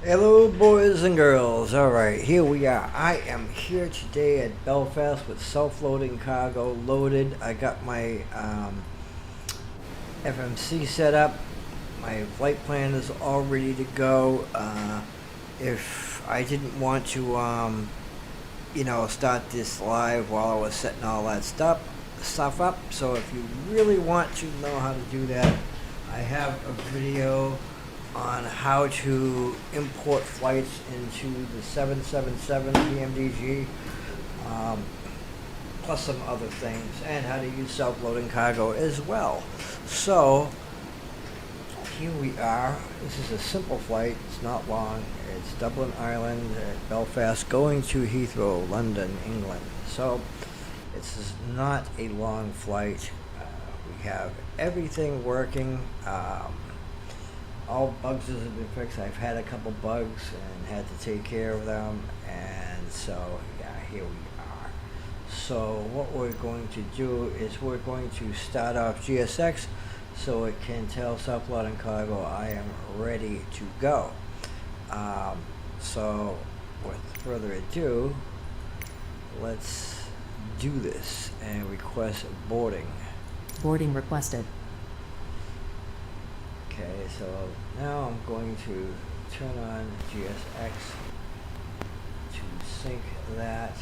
Hello boys and girls, alright, here we are. I am here today at Belfast with self-loading cargo loaded. I got my FMC set up. My flight plan is all ready to go. If I didn't want to, start this live while I was setting all that stuff up, so if you really want to know how to do that, I have a video on how to import flights into the 777 PMDG, plus some other things, and how to use self-loading cargo as well. So here we are. This is a simple flight. It's not long. It's Dublin, Ireland, Belfast, going to Heathrow, London, England. So it's not a long flight. We have everything working. All bugs have been fixed. I've had a couple bugs and had to take care of them, and so yeah, here we are. So what we're going to do is we're going to start off GSX so it can tell self-loading cargo I am ready to go. So with further ado, let's do this and request boarding. Boarding requested. Okay, so now I'm going to turn on GSX to sync that.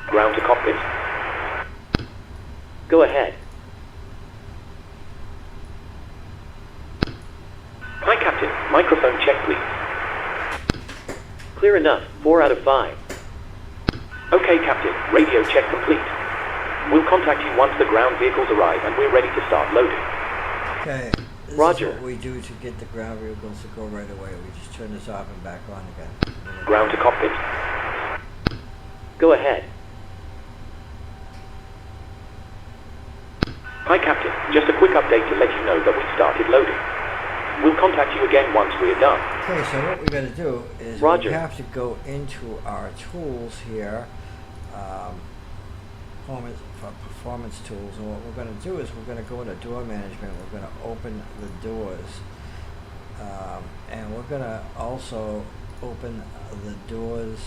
Ground to cockpit. Go ahead. Hi, Captain. Microphone check, please. Clear enough. 4 out of 5. Okay, Captain. Radio check complete. We'll contact you once the ground vehicles arrive and we're ready to start loading. Okay. This Roger. is what we do to get the ground vehicles to go right away. We just turn this off and back on again. Ground to cockpit. Go ahead. Hi, Captain. Just a quick update to let you know that we started loading. We'll contact you again once we're done. Okay, so what we got to do is Roger. we have to go into our tools here, performance tools, and what we're going to do is we're going to go into door management. We're going to open the doors, and we're going to also open the doors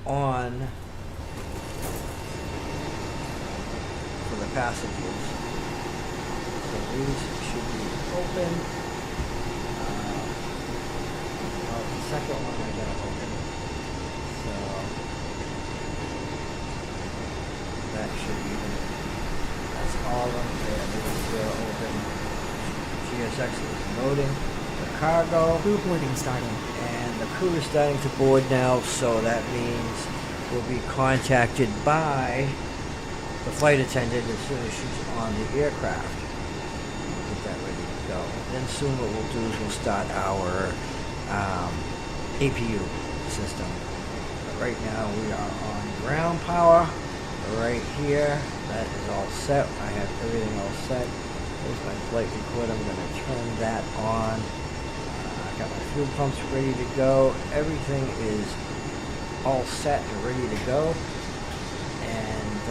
on for the passengers. So these should be open. The second one I gotta open. So that should be it. That's all of them. They're open. GSX is loading the cargo. Crew boarding starting. And the crew is starting to board now, so that means we'll be contacted by the flight attendant as soon as she's on the aircraft. We'll get that ready to go. Then soon what we'll do is we'll start our APU system. But right now we are on ground power right here. That is all set. I have everything all set. There's my flight recorder. I'm going to turn that on. I got my fuel pumps ready to go. Everything is all set and ready to go. And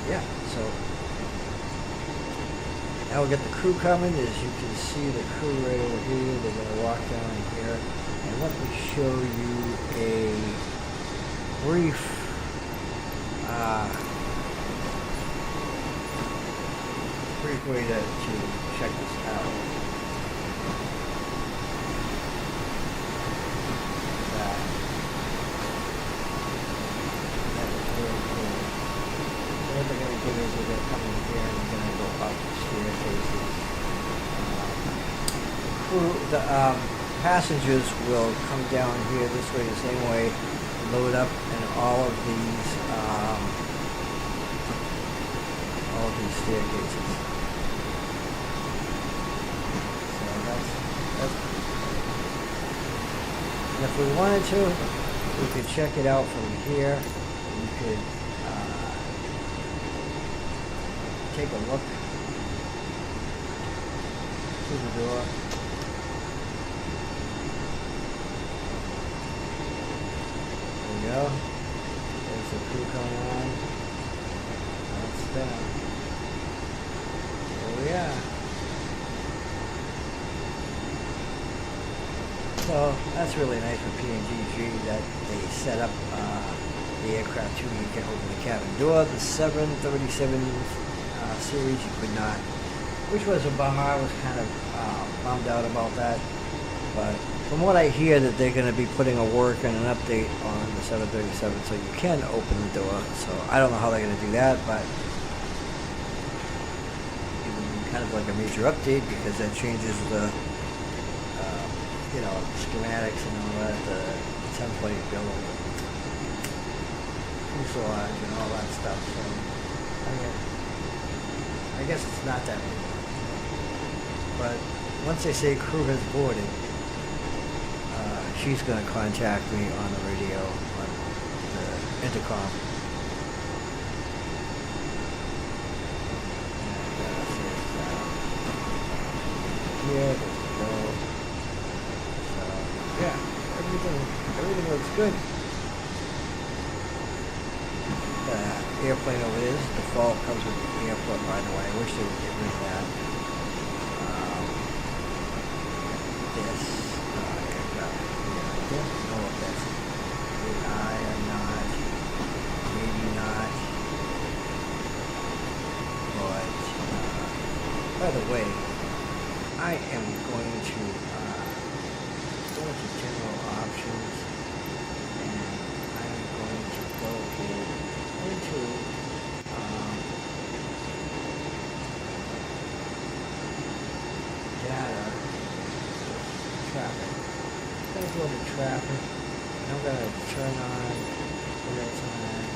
yeah, so now we'll get the crew coming. As you can see, the crew right over here. They're going to walk down here. And let me show you a brief way to check this out. That is really cool. So what they're going to do is they're going to come in here and they're going to go up the staircases. The passengers will come down here this way the same way, load up, and all of these staircases. And if we wanted to, we could check it out from here. We could take a look through the door. There we go. There's the crew coming on. That's them. There we are. So that's really nice for P&G that they set up the aircraft too. You can open the cabin door. The 737 series you could not, which was a bummer. I was kind of bummed out about that. But from what I hear, that they're going to be putting a work and an update on the 737, so you can open the door. So I don't know how they're going to do that, but it would be kind of like a major update because that changes the you know, schematics and all that, the template build, fuselage and all that stuff. So I mean, I guess it's not that big. But once they say crew has boarded, she's going to contact me on the radio, on the intercom. And here, there we go. So, yeah, everything looks good. The airplane over there, this default comes with the airport, by the way. I wish they would get rid of that. This aircraft. I don't know if that's AI or not. Maybe not. But, by the way, I am going to go into general options, and I am going to go into data, traffic. I'm going to go to traffic, and I'm going to turn on real time,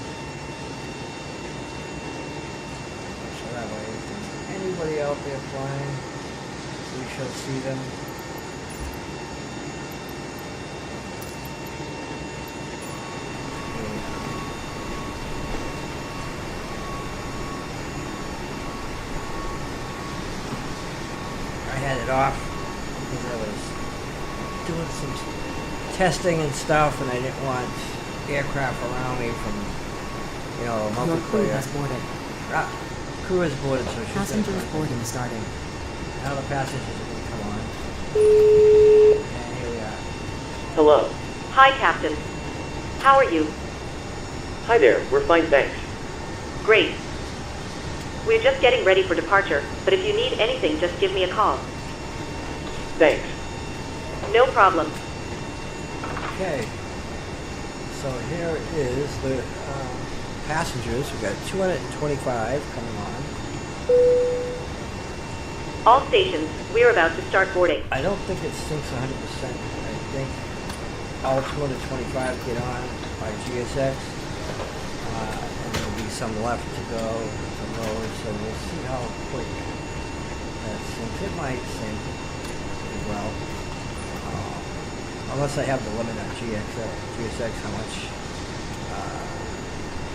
so that way if there's anybody out there flying, we shall see them. I had it off because I was doing some testing and stuff, and I didn't want aircraft around me from, you know, Your crew multiplayer. has boarded. Crew is boarded, so she's Passengers boarding starting. now the passengers are going to come on. And here we are. Hello. Hi, Captain. How are you? Hi there. We're fine, thanks. Great. We're just getting ready for departure, but if you need anything, just give me a call. Thanks. No problem. Okay, so here is the passengers. We've got 225 coming on. All stations, we're about to start boarding. I don't think it syncs 100%. I think all 225 get on by GSX, and there'll be some left to go to load, so we'll see how quick that syncs. It might sync as well. Unless I have the limit on GSX, how much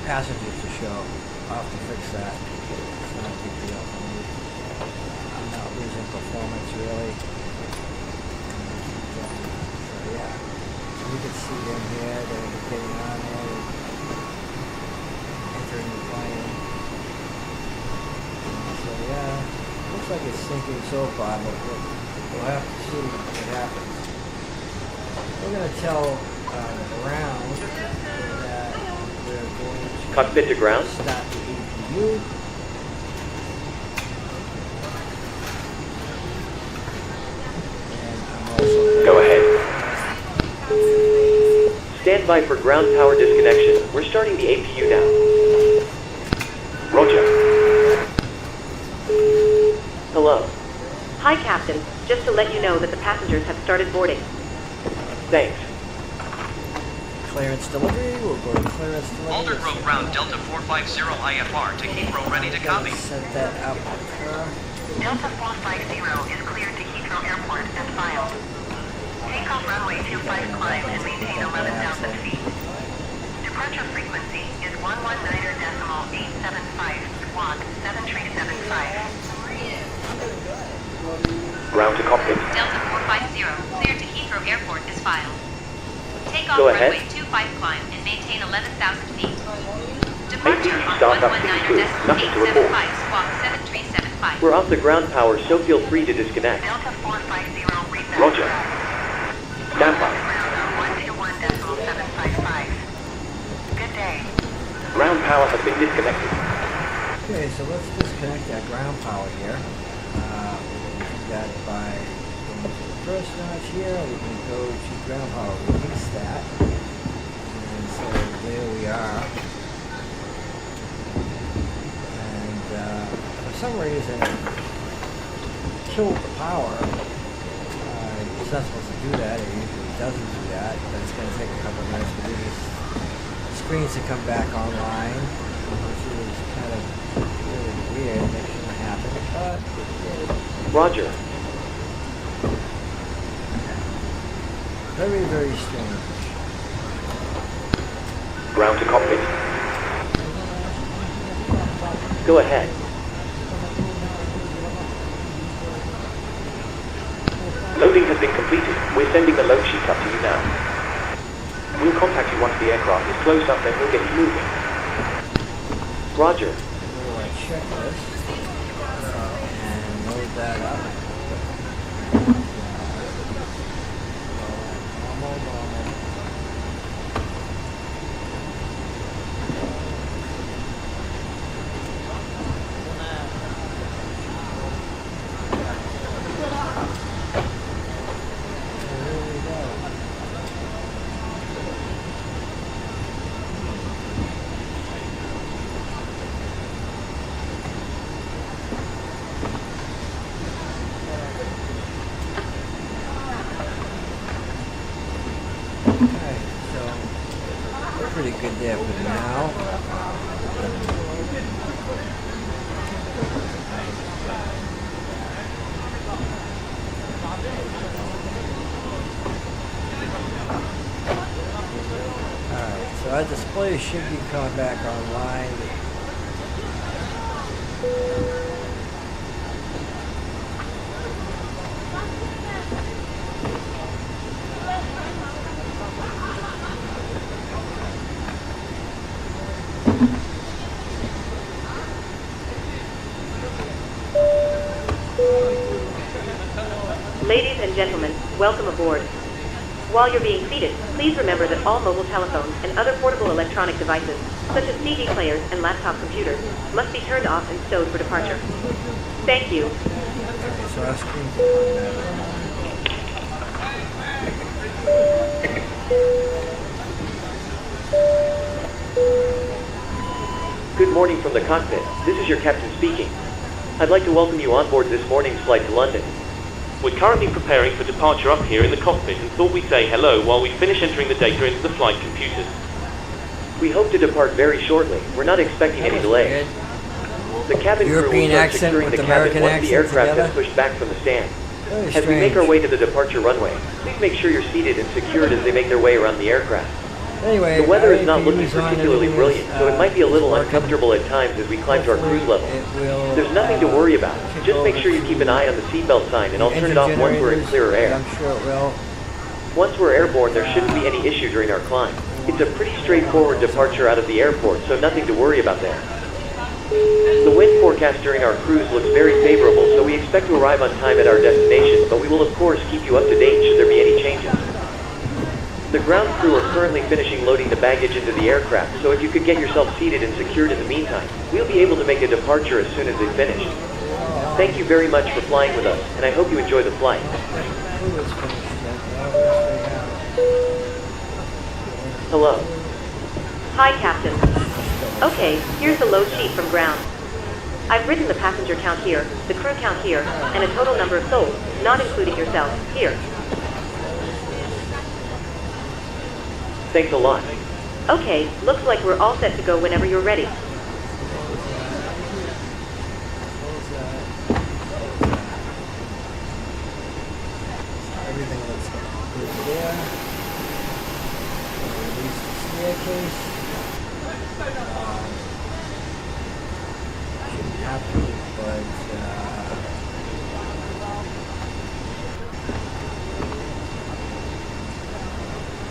passengers to show. I'll have to fix that. It's not a big deal for me. I'm not losing performance really. So yeah, you can see them here. They're getting on there, entering the plane. So yeah, looks like it's sinking so far, but we'll have to see what happens. We're going to tell ground that we're going to Cockpit to ground. start the APU. And I'm also Go ahead. Stand by for ground power disconnection. We're starting the APU now. Roger. Hello. Hi, Captain. Just to let you know that the passengers have started boarding. Thanks. clearance delivery. We'll go to clearance delivery. Alder Grove ground Delta 450 IFR to Heathrow ready to copy. Set that up with her. Delta 450 is cleared to Heathrow Airport and filed. Takeoff runway 25 climb and maintain 11,000 feet. Departure frequency is 119.875 squawk 7375. Ground to cockpit. Delta 450, cleared to Heathrow Airport is filed. Take off Go ahead. runway 25 climb and maintain 11,000 feet. Departure APU on startup P2. Nothing to report. 119.875 squawk 7375. We're off the ground power, so feel free to disconnect. Delta 450 read that. Roger. Stand by. Ground on 121.755. Good day. Ground power has been disconnected. Okay, so let's disconnect that ground power here. We can do that by going to the first notch here. We can go to ground power, release that. And so there we are. And for some reason, it killed the power. It's not supposed to do that. It usually doesn't do that. But it's going to take a couple of minutes for these screens to come back online, which is kind of really weird. That shouldn't happen, but it did. Roger. Very, very strange. Ground to cockpit. Go ahead. Loading has been completed. We're sending the load sheet up to you now. We'll contact you once the aircraft is close up, and we'll get you moving. Roger. Go to our checklist and load that up. Normal. Pretty good there for now. Alright, so our display should be coming back online. Ladies and gentlemen, welcome aboard. While you're being seated, please remember that all mobile telephones and other portable electronic devices, such as CD players and laptop computers, must be turned off and stowed for departure. Thank you. Okay, so our screen's Good morning from the cockpit. This is your captain speaking. I'd like to welcome you on board this morning's flight to London. We're currently preparing for departure up here in the cockpit and thought we'd say hello while we finish entering the data into the flight computers. We hope to depart very shortly. We're not expecting any delays. The cabin crew will European start accent securing with the cabin American once the accent aircraft together. has pushed back from the stand. Very As we make our strange. way to the departure runway, please make sure you're seated and secured as they make their way around the aircraft. Anyway, The weather is our not looking APU's on, particularly everything is, brilliant, so it might be a little working. uncomfortable at times as we climb to our cruise level. It will, There's nothing to worry about. kick Just make over sure you to keep an eye on the seatbelt sign, and I'll turn it off engine once we're in generators, clearer air. I'm sure it will. Once we're airborne, there shouldn't be any issue during our climb. It's a pretty straightforward departure out of the airport, so nothing to worry about there. The wind forecast during our cruise looks very favorable, so we expect to arrive on time at our destination, but we will of course keep you up to date should there be any changes. The ground crew are currently finishing loading the baggage into the aircraft, so if you could get yourself seated and secured in the meantime, we'll be able to make a departure as soon as they finish. Thank you very much for flying with us, and I hope you enjoy the flight. Hello. Hi, Captain. Okay, here's the load sheet from ground. I've written the passenger count here, the crew count here, and a total number of souls, not including yourself, here. Thanks a lot. Okay, looks like we're all set to go whenever you're ready. Everything looks good there. Release the staircase. Shouldn't have to, but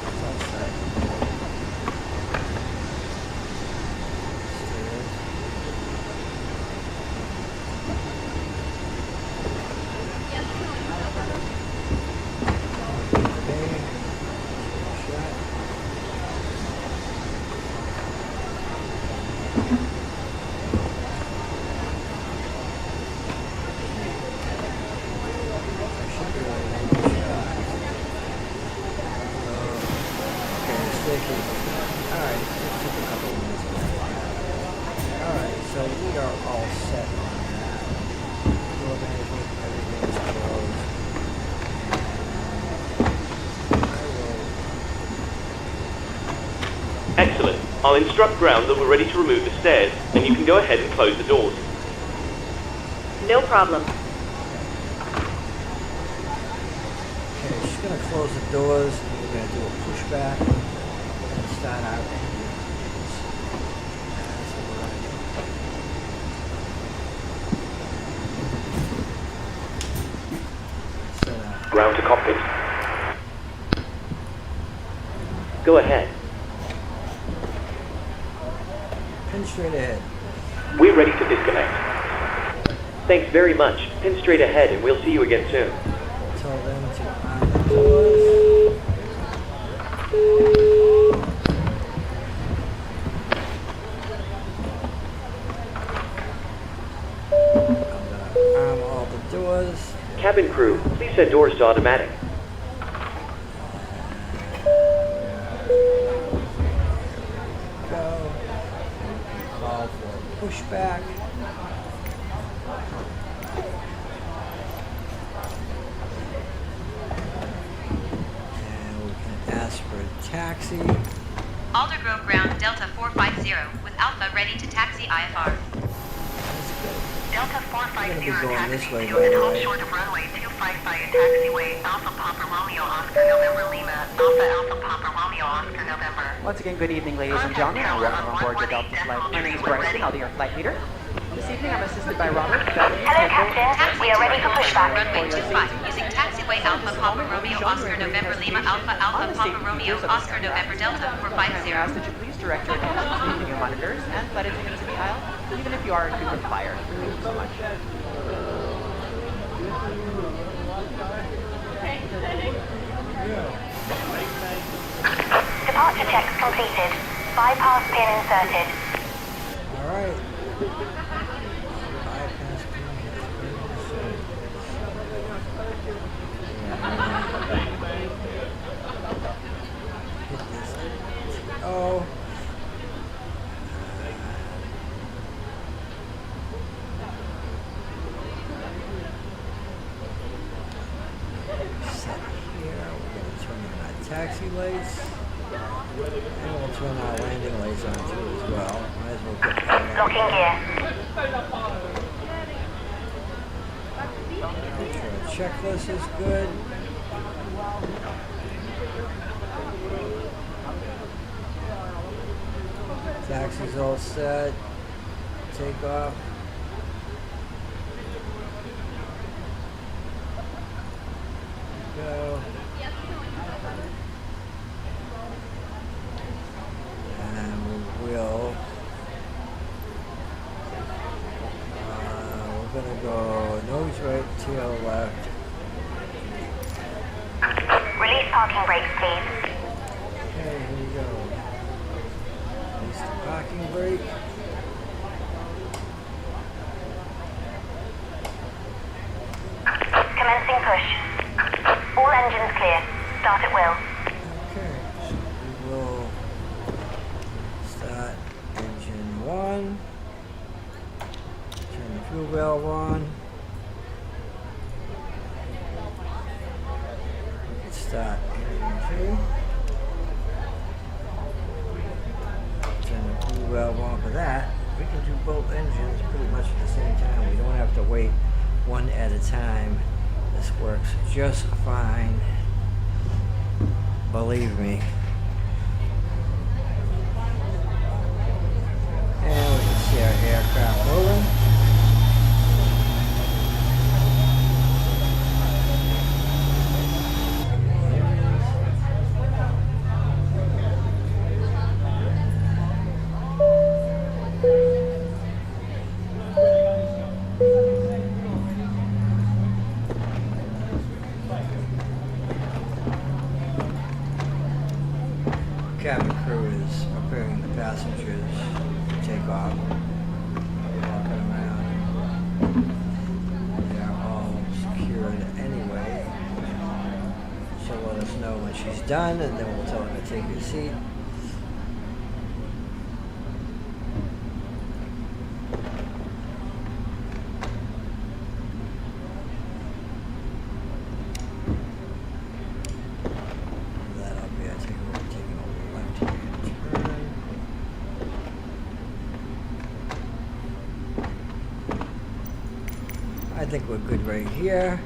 it's all set. Stairs. Okay. I'll instruct ground that we're ready to remove the stairs, and you can go ahead and close the doors. No problem. Okay, she's gonna close the doors, and we're gonna do a pushback and start our engines. That's what we're gonna do. Set up. Ground to cockpit. Go ahead. Pin straight ahead. We're ready to disconnect. Thanks very much. Pin straight ahead and we'll see you again soon. Tell them to arm the doors. I'm gonna arm all the doors. Cabin crew, please set doors to automatic. Go. Call for pushback. And we can ask for a taxi. Aldergrove ground Delta 450 with Alpha ready to taxi IFR. That's good. Delta We're gonna be 450 going this taxi way, to by and the hold way. short of runway 25 via taxiway Alpha Papa Romeo Oscar November Lima Alpha Papa Romeo Oscar November. Once again, good evening, ladies and gentlemen, and welcome on board the Delta flight. My name is Bryson, I'll be your flight leader. This evening, I'm assisted by Robert. Hello, Captain. We are ready for pushback. Runway 25 using taxiway Alpha Papa Romeo Oscar November Lima Alpha Papa Romeo Oscar November Delta I 450. ask that you please direct your attention to using your monitors and flight attendants in the aisle, even if you are a frequent flyer. Thank you so much. Departure checks completed. Bypass pin inserted. All right. Bypass pin hit this. Oh. Set here. We're going to turn on our taxi lights. And we'll turn our landing lights on too as well. Might as well get that on. Locking gear. Make sure the checklist is good. Taxi's all set. Take off. Go. And we will. We're gonna go nose right, tail left. Release parking brakes, please. Okay, here we go. Release the parking brake. Commencing push. All engines clear. Start at will. Okay, so we will start engine 1. Turn the fuel valve on. We can start engine 2. Turn the fuel valve on for that. We can do both engines pretty much at the same time. We don't have to wait one at a time. This works just fine. Believe me. And we can see our aircraft moving. Cabin crew is preparing the passengers to take off. Walking around. They're all secured anyway. She'll let us know when she's done, and then we'll tell her to take her seat. That'll be taking over left-hand turn. think we're good right here.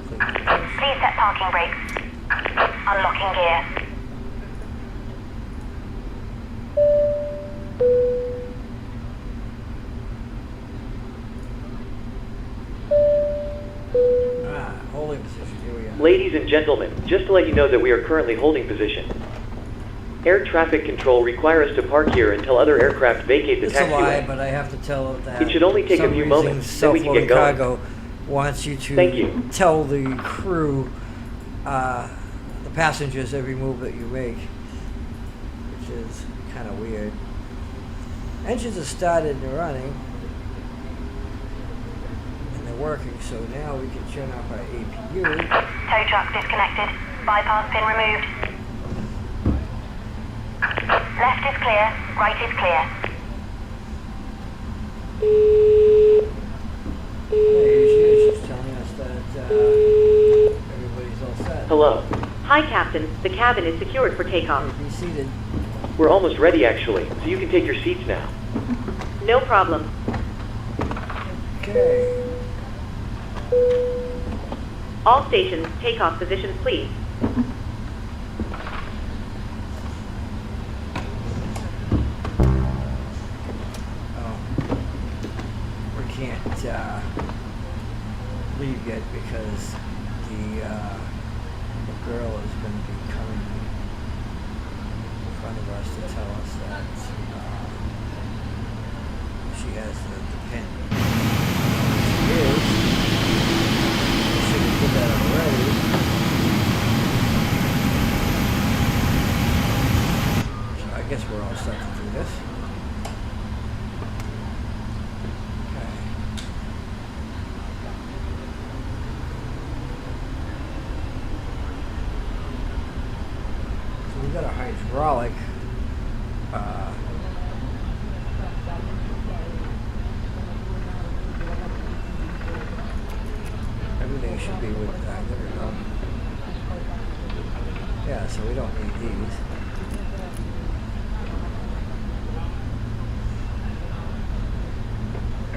Please set parking brakes. Unlocking gear. Holding position. Here we are. Ladies and gentlemen, just to let you know that we are currently holding position. Air traffic control require us to park here until other aircraft vacate the It's a lie, taxiway. but I have to tell it that. It should only take a some few reason moments, then we can get Self-loading going. cargo wants you to Thank you. tell the crew, the passengers, every move that you make, which is kind of weird. Engines are started and running, and they're working. So now we can turn off our APU. Tow truck disconnected. Bypass pin removed. Left is clear. Right is clear. She's telling us that everybody's all set. Hello. Hi, Captain. The cabin is secured for takeoff. Be seated. We're almost ready actually, so you can take your seats now. No problem. Okay. All stations, takeoff positions, please. Oh. We can't leave yet because the girl is going to be coming in front of us to tell us that she has the pin. She is. We should have did that already. So I guess we're all set to do this. Okay. So we got a hydraulic everything should be with that. There we go. Yeah, so we don't need these.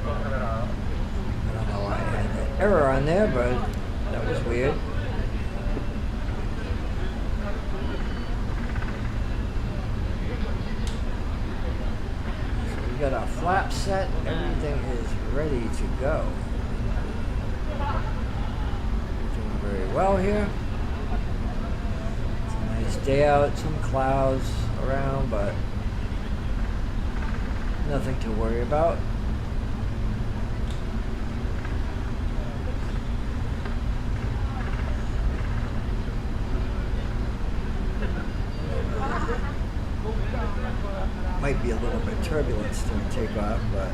I don't know why I had that error on there, but that was weird. So we got our flap set. Everything is ready to go. Doing very well here. It's a nice day out. Some clouds around, but nothing to worry about. Might be a little bit turbulence during takeoff, but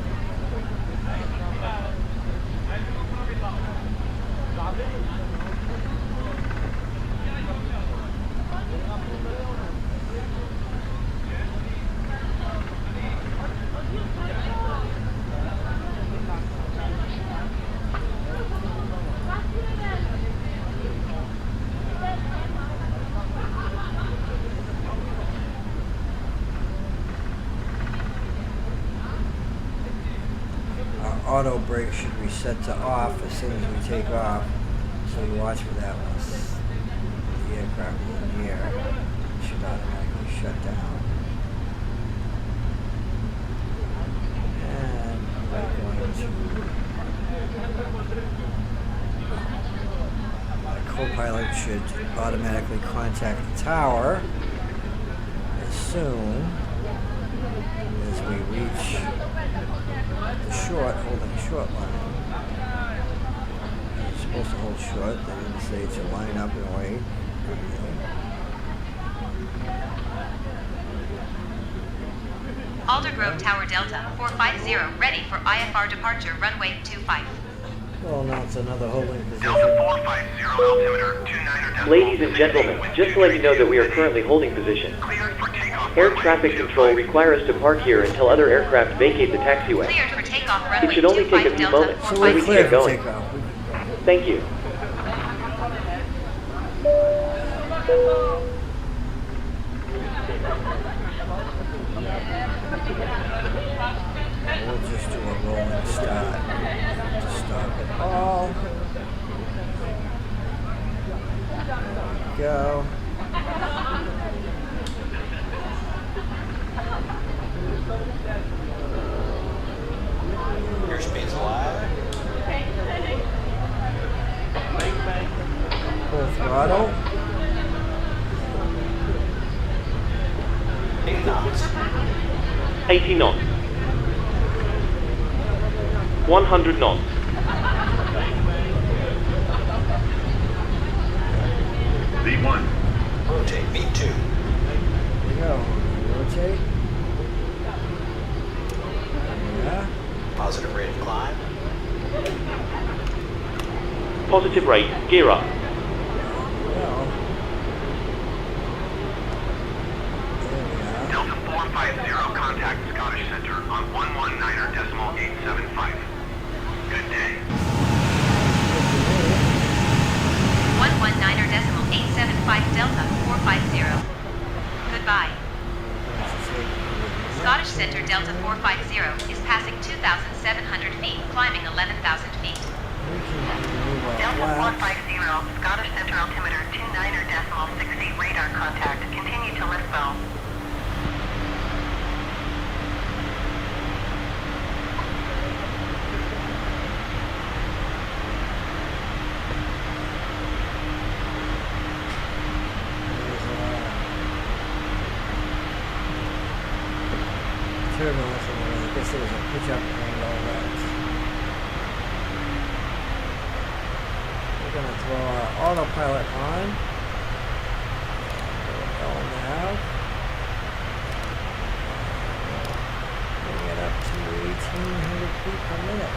auto brake should reset to off as soon as we take off, so you watch for that once the aircraft is in the air. It should automatically shut down. And we're going to my co-pilot should automatically contact the tower as soon as we reach holding short line. You're supposed to hold short. They didn't say to line up and wait. Aldergrove Tower Delta 450, ready for IFR departure, runway 25. Well, now it's another holding position. Delta 450, altimeter 29 Ladies and gentlemen, just to let you know that we are currently holding position. Cleared for takeoff. Air traffic control require us to park here until other aircraft vacate the taxiway. Cleared for takeoff, runway It should only take a 25 few Delta moments, So so we're we 450. can clear get for going. takeoff. Thank you. We'll just do a rolling start to stop it all. There we go. Airspeed's live. Full throttle. 8 knots. 80 knots. 100 knots. V1. Rotate, V2. There we go. Rotate. Yeah. Positive rate of climb. Positive rate. Gear up. Well. There we are. Delta 450, contact Scottish Center on 119.875. Good day. 119.875 Delta 450. Goodbye. Scottish Center Delta 450 is passing 2,700 feet, climbing 11,000 feet. Delta 450, Scottish Center altimeter 29.60 radar contact. Continue to lift well. Turbulence, I guess there was a pitch up and all that. We're gonna throw our autopilot on. Go now. Bring it up to 1,800 feet per minute.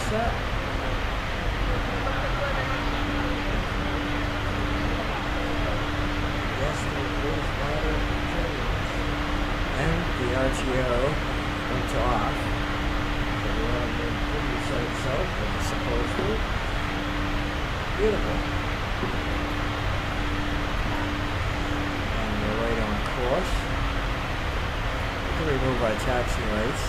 Set. Yes, there is water and the RTO went off. So we want to pretty set itself, but it's supposed to. Beautiful. And we're right on course. We can remove our taxi lights.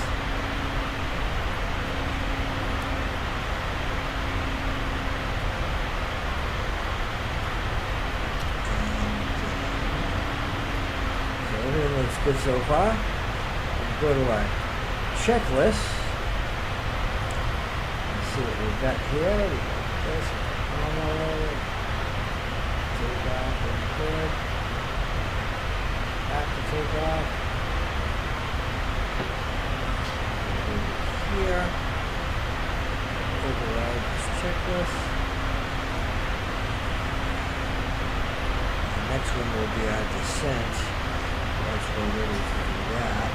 Everything looks good so far. We'll go to our checklist. Let's see what we've got here. We got this. Takeoff is good. Back to takeoff. Over here. Override this checklist. The next one will be our descent. Once we're ready to do that.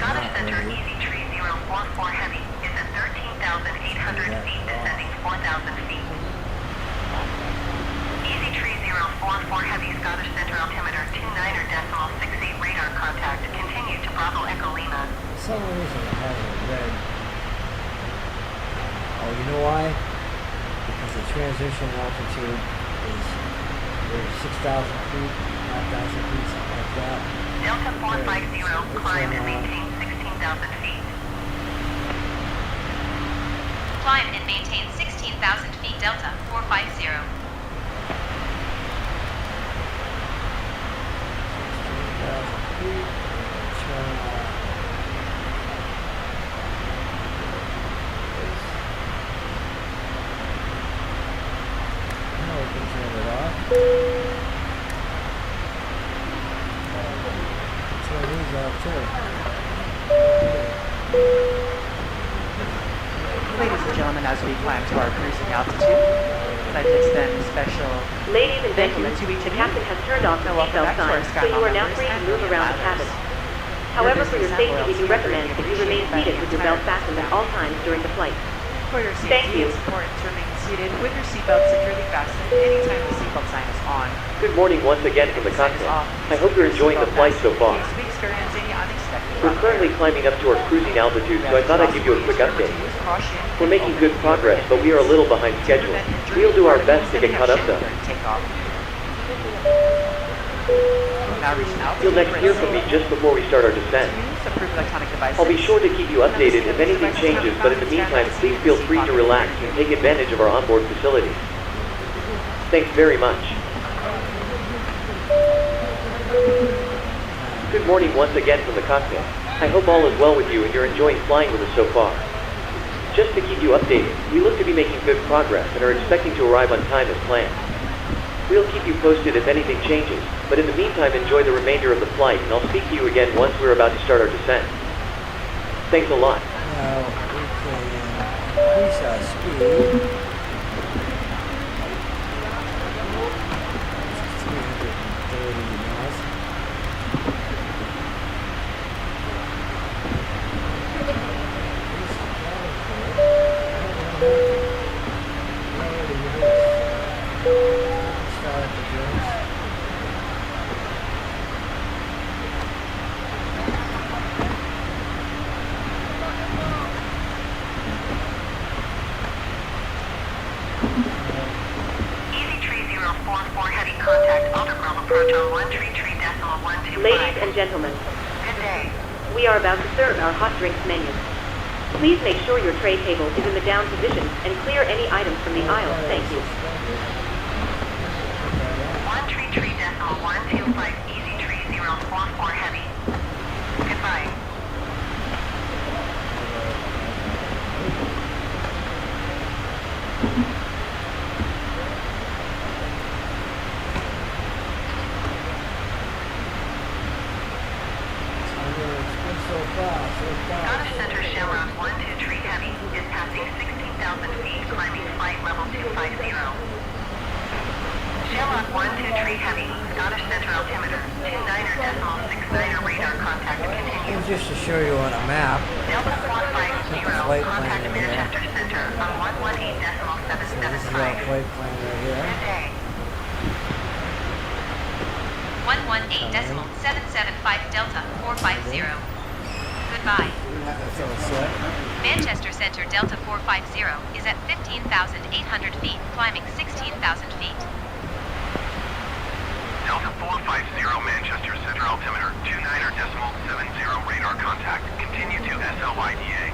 Scottish Center Easy Tree 044 Heavy is at 13,800 feet, descending 4,000 feet. Easy Tree 044 Heavy, Scottish Center altimeter 29.68 radar contact. Continue to Bravo Echo Lima. For some reason it hasn't read. Oh, you know why? Because the transition altitude is 6,000 feet, 5,000 feet, something like that. Delta 450, climb and maintain 16,000 feet. Climb and maintain 16,000 feet Delta 450. 16,000 feet, turn on. Now we can turn it off. Turn these off too. Ladies and gentlemen, as we climb to our cruising altitude, I'd like to extend a special Ladies and thank you gentlemen, to each the of you. captain has turned off the And welcome seatbelt back to our sign, so you are now free to move around the cabin. However, for your safety, we do recommend that you remain seated with your belt fastened at all times during the flight. For your Thank safety, you. it's important to remain seated with your seatbelt securely fastened anytime the seatbelt sign is on. Good morning once again from the cockpit. I hope you're enjoying the flight so far. Please be experiencing unexpected We're currently climbing up to our cruising altitude, so I thought I'd give you a quick update. We're making good progress, but we are a little behind schedule. We'll do our best to get caught up though. You'll next hear from me just before we start our descent. I'll be sure to keep you updated if anything changes, but in the meantime, please feel free to relax and take advantage of our onboard facilities. Thanks very much. Good morning once again from the cockpit. I hope all is well with you and you're enjoying flying with us so far. Just to keep you updated, we look to be making good progress and are expecting to arrive on time as planned. We'll keep you posted if anything changes, but in the meantime enjoy the remainder of the flight and I'll speak to you again once we're about to start our descent. Thanks a lot. Now we can increase our speed. 330 knots. Start the drills. Heading contact Aldergrove approach on 133.125. Ladies and gentlemen, Good day. we are about to serve our hot drinks menu. Please make sure your tray table is in the down position and clear any items from the aisle. Thank you. 133.125 Easy Tree 044 Heavy. Goodbye. Scottish Center Shamrock 123 Heavy is passing 16,000 feet, climbing flight level 250. Shamrock 123 Heavy, Scottish Center altimeter 29.69 radar contact continues. And just to show you on a map, Delta 450, flight contact plan here. Manchester Center on So this is our 118.775. flight plan right here. Good day. 118.775 Delta 450. Goodbye. That's all set. Manchester Center Delta 450 is at 15,800 feet, climbing 16,000 feet. Delta 450 Manchester Center altimeter 29.70 radar contact. Continue to SLIDA.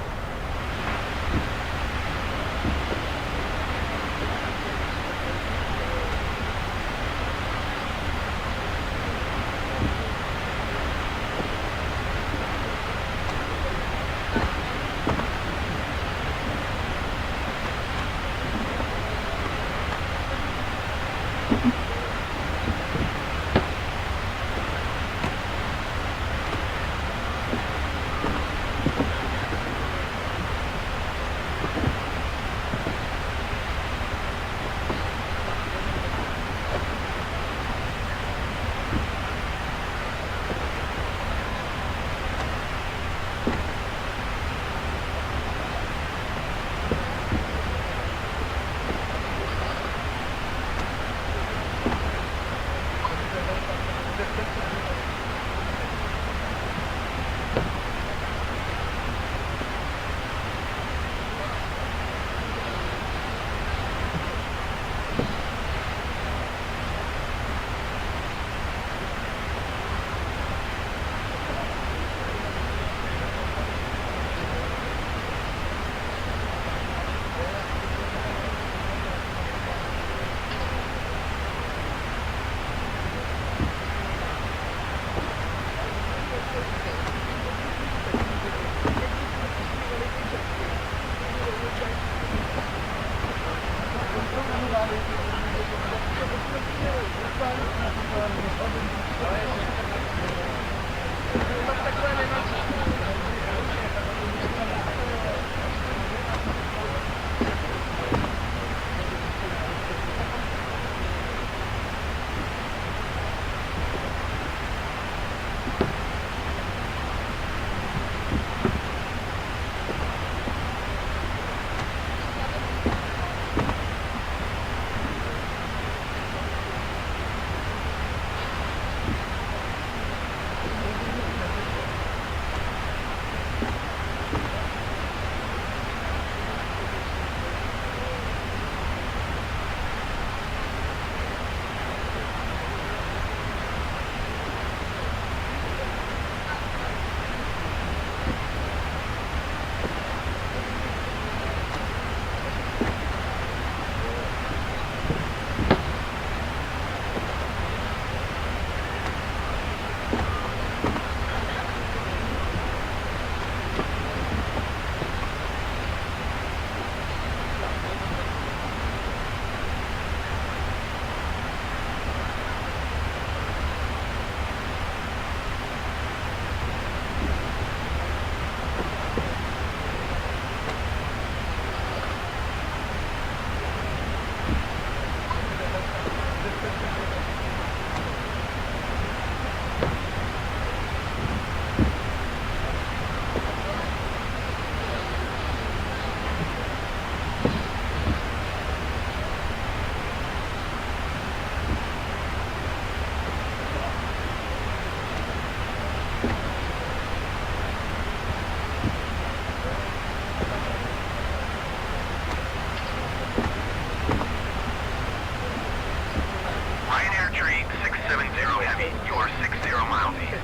tree 670 heavy. You are 60 miles east.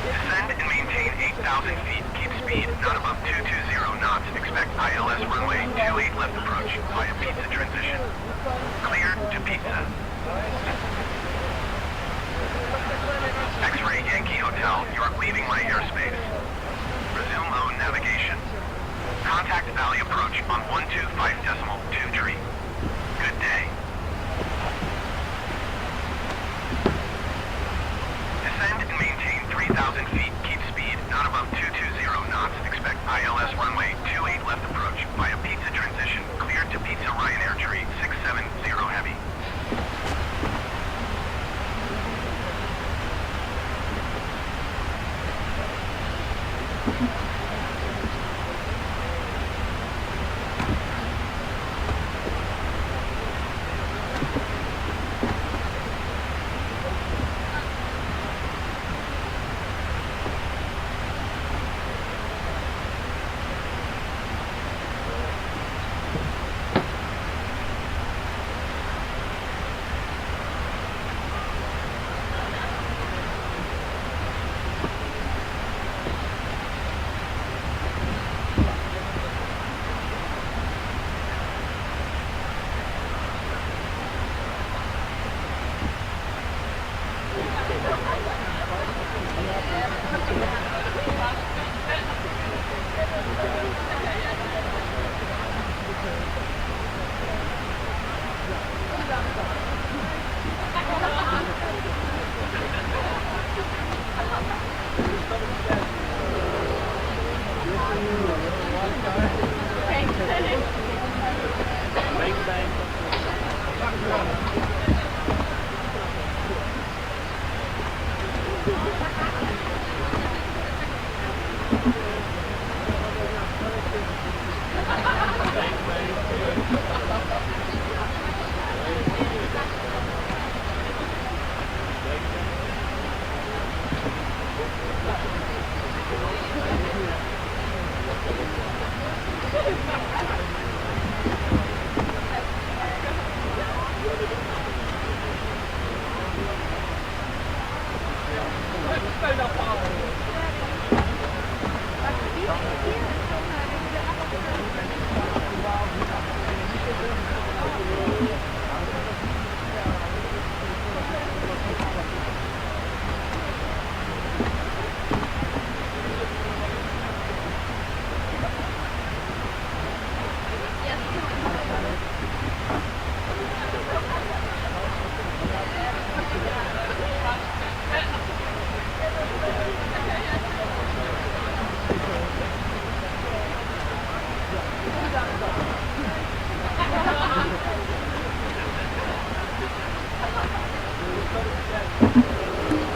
Descend and maintain 8,000 feet. Keep speed not above 220 knots. Expect ILS runway 28 left approach via pizza transition. Clear to pizza. X-Ray Yankee Hotel, you are leaving my airspace. Resume own navigation. Contact Valley approach on 125.2 tree. Good day. Descend and maintain 3,000 feet. Keep speed not above 220 knots. Expect ILS runway 28 left approach via pizza transition. Clear to pizza Ryanair tree 670 heavy.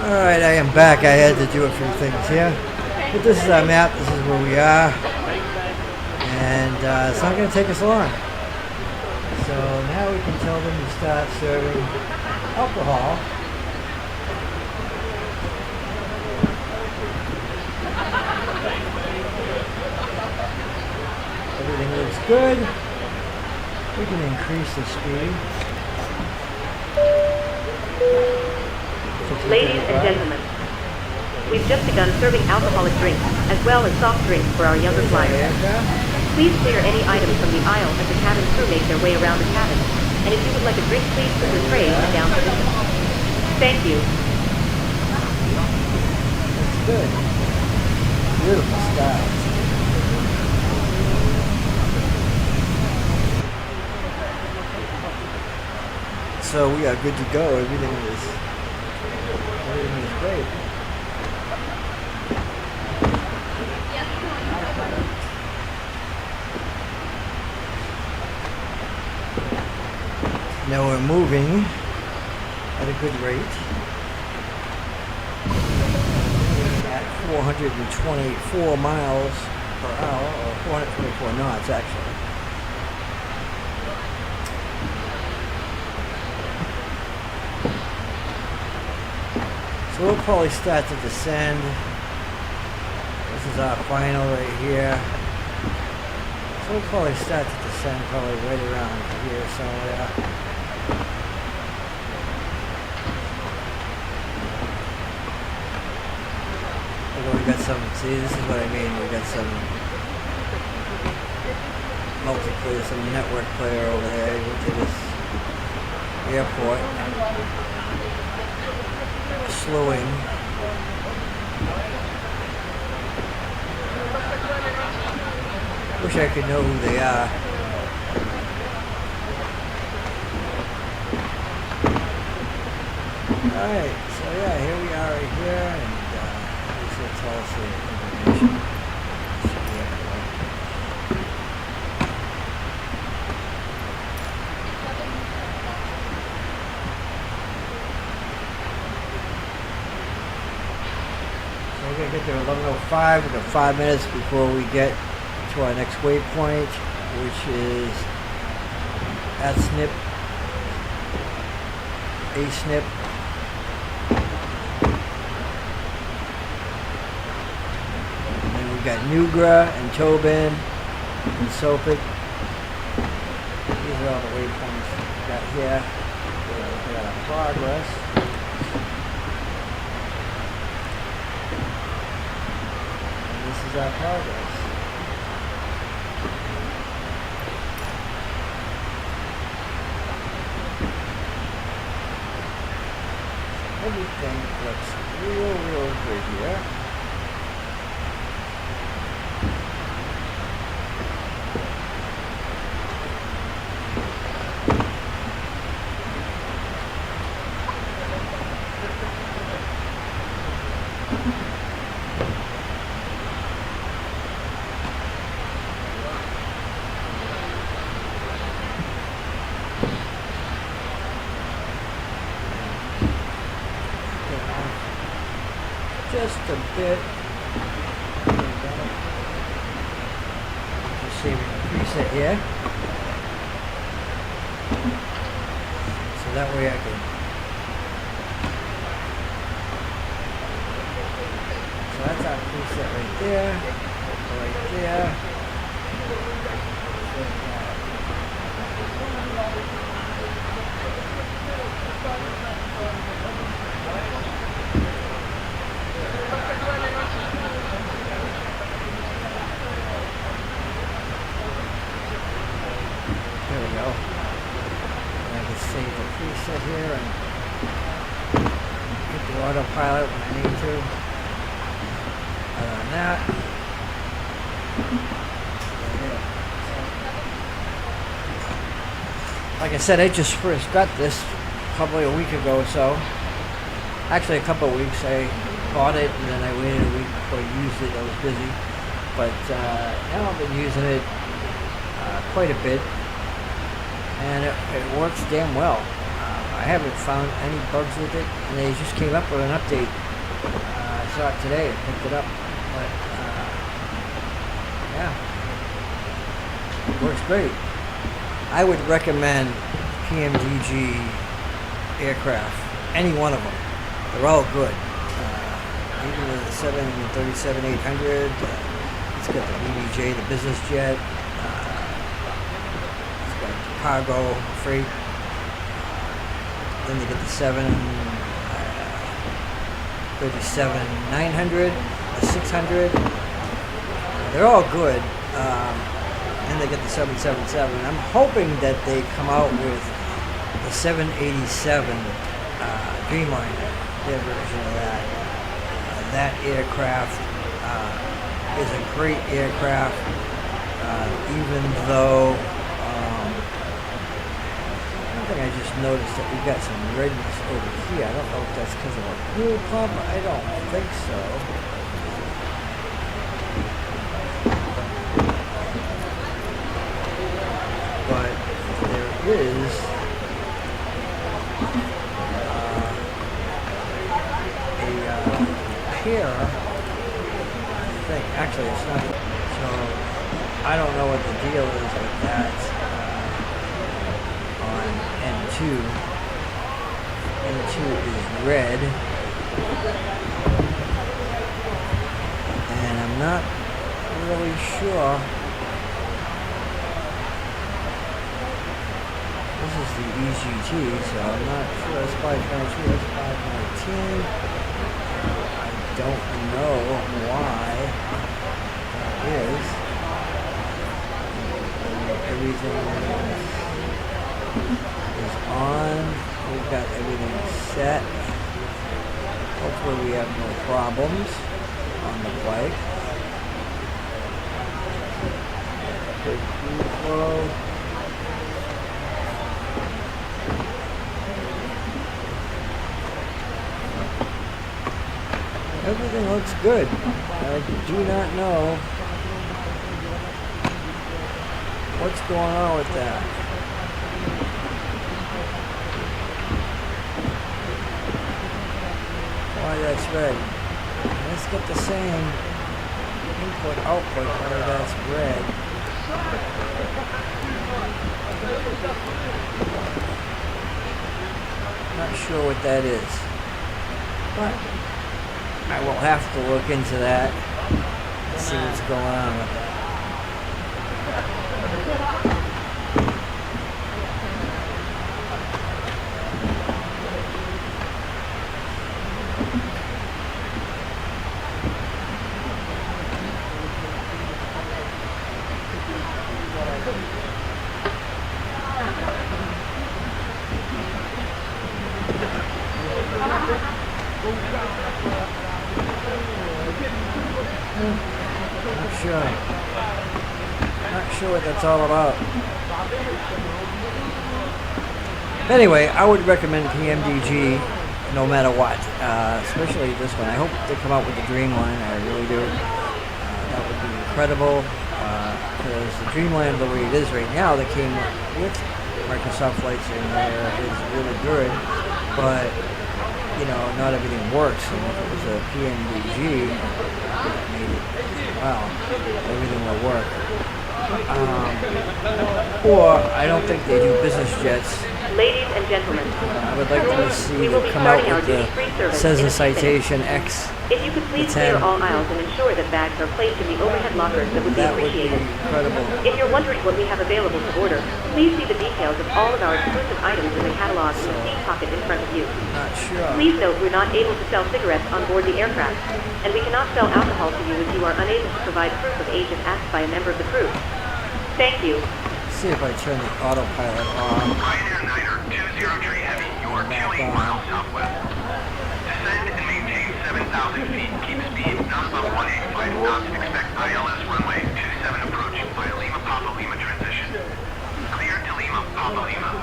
Alright, I am back. I had to do a few things here. But this is our map. This is where we are. And it's not going to take us long. So now we can tell them to start serving alcohol. Everything looks good. We can increase the speed. Ladies and gentlemen, we've just begun serving alcoholic drinks as well as soft drinks for our younger flyers. Please clear any items from the aisle as the cabin crew make their way around the cabin. And if you would like a drink, please put your tray in the down position. Thank you. That's good. Beautiful skies. So we are good to go. Everything is great. Now we're moving at a good rate at 424 miles per hour, or 424 knots actually. So we'll probably start to descend. This is our final right here. So we'll probably start to descend probably right around here somewhere. we got some, see, this is what I mean, we got some multiplayer, some network player over there. Went to this airport, slowing. Wish I could know who they are. Alright, so yeah, here we are right here, and this will tell us the information. So we're going to get there at 11:05. We've got 5 minutes before we get to our next waypoint, which is at SNP, ASNP. We've got Nugra and Tobin and Sopik. These are all the waypoints we've got here. We're looking at our progress. And this is our progress. Everything looks real good here. Just a bit. Just saving the preset here. So that way I can. So that's our preset right there. Right there. Preset here and hit the autopilot when I need to. Other than that, like I said, I just first got this probably a week ago or so. Actually, a couple of weeks. I bought it and then I waited a week before I used it. I was busy, but now I've been using it quite a bit, and it works damn well. I haven't found any bugs with it, and they just came up with an update. I saw it today and picked it up, but yeah, it works great. I would recommend PMDG aircraft, any one of them. They're all good. Even the 737-800, it's got the BBJ, the business jet, it's got cargo, freight. Then they get the 737-900, the 600. They're all good. And they get the 777. I'm hoping that they come out with the 787 Dreamliner, their version of that. That aircraft is a great aircraft, even though I just noticed that we've got some redness over here. I don't know if that's because of a fuel pump. I don't think so. But there is a pair thing. Actually, it's not. So I don't know what the deal is with that. N2 is red, and I'm not really sure. This is the EGT, so I'm not sure. It's 522, it's 519. I don't know why that is. Everything is on. We've got everything set. Hopefully we have no problems on the flight. Good crew flow. Everything looks good. I do not know what's going on with that. Why that's red. Let's get the same input output why that's red. Not sure what that is. But I will have to look into that and see what's going on with that. Not sure what that's all about. Anyway, I would recommend PMDG no matter what, especially this one. I hope they come out with the Dreamline. I really do. That would be incredible because the Dreamline, the way it is right now, that came with Microsoft flights in there is really good, but you know, not everything works. And if it was a PMDG that made it, well, everything will work. Or I don't think they do business jets. Ladies and gentlemen, I would like to see them come out with the Cessna Citation X. If you could please clear all aisles and ensure that bags are placed in the overhead lockers, that would be appreciated. Incredible. If you're wondering what we have available to order, please see the details of all of our exclusive items in the catalog in the seat pocket in front of you. Not sure. Please note we're not able to sell cigarettes on board the aircraft, and we cannot sell alcohol to you if you are unable to provide proof of age if asked by a member of the crew. Thank you. Let's see if I turn the autopilot on. Ryanair Niner 203 Heavy, you are 28 miles southwest. Descend and maintain 7,000 feet. Keep speed not above 185 knots. Expect ILS runway 27 approach via Lima Papa Lima transition. Clear to Lima Papa Lima.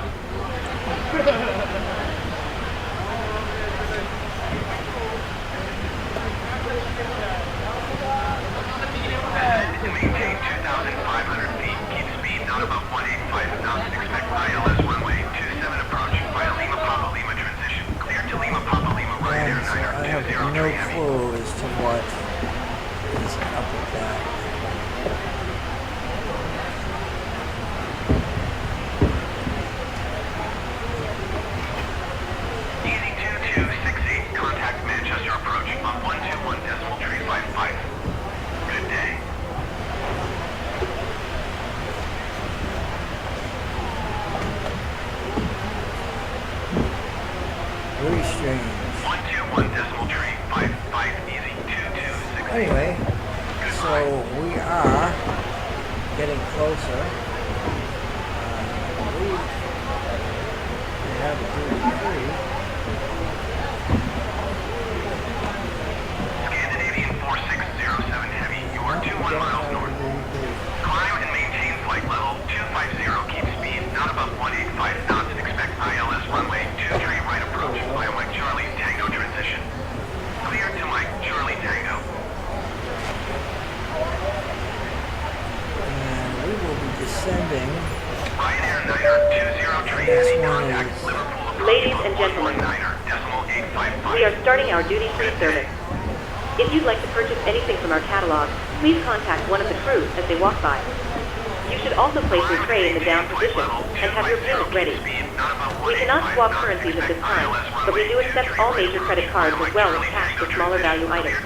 Descend and maintain 2,500 feet. Keep speed not above 185 knots. Expect ILS runway 27 approach via Lima Papa Lima transition. Clear to Lima Papa Lima Ryanair So Niner I have 203 no Heavy. clue as to what is up with that. Easy 2268, contact Manchester approach on 121.355. Good day. Very strange. 121.355 easy 2268. Anyway, so we are getting closer. I believe we have a duty free. Scandinavian 4607 Heavy, you are 21 miles north. Climb and maintain flight level 250. Keep speed not above 185 knots and expect ILS runway 23 right approach via Mike Charlie Tango transition. Clear to Mike Charlie Tango. And we will be descending. Ryanair Niner 203 Heavy, contact Liverpool approach Ladies on and gentlemen, 119.855. we are starting our duty-free service. If you'd like to purchase anything from our catalog, please contact one of the crew as they walk by. You should also place your tray in the down position and have your payment ready. We cannot swap currencies at this time, but we do accept all major credit cards as well as cash for smaller value items.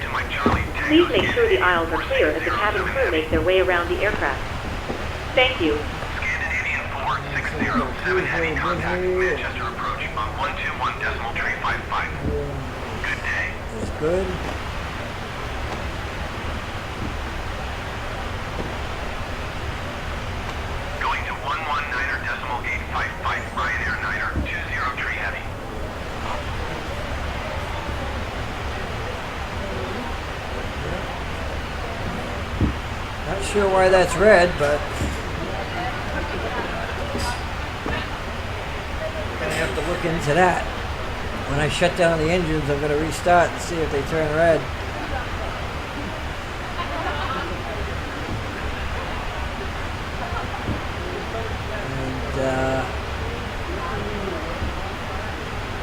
Please make sure the aisles are clear as the cabin crew make their way around the aircraft. Thank you. Scandinavian 4607 Heavy, contact Manchester approach on 121.355. Good day. Is good. sure why that's red, but I'm gonna have to look into that. When I shut down the engines, I'm gonna restart and see if they turn red.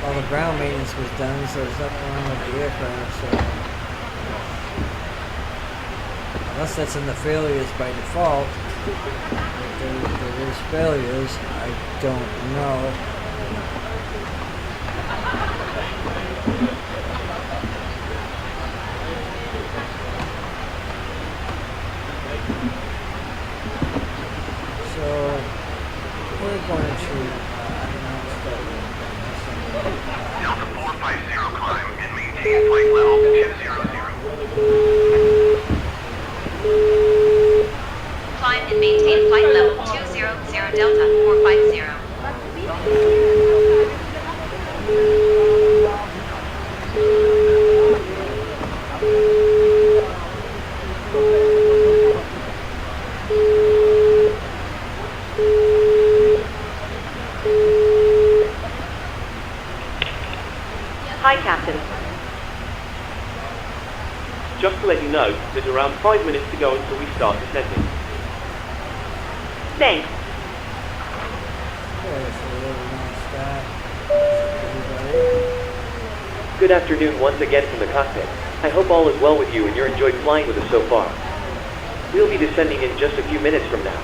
All the ground maintenance was done, so there's nothing wrong with the aircraft. So unless that's in the failures by default, if there is failures, I don't know. So we're going to announce that Delta 450 climb and maintain flight level 200. Climb and maintain flight level 200 Delta 450. Hi, Captain. Just to let you know, there's around 5 minutes to go until we start descending. Thanks. Okay, so we're going to start. Everybody. Good afternoon once again from the cockpit. I hope all is well with you and you're enjoyed flying with us so far. We'll be descending in just a few minutes from now.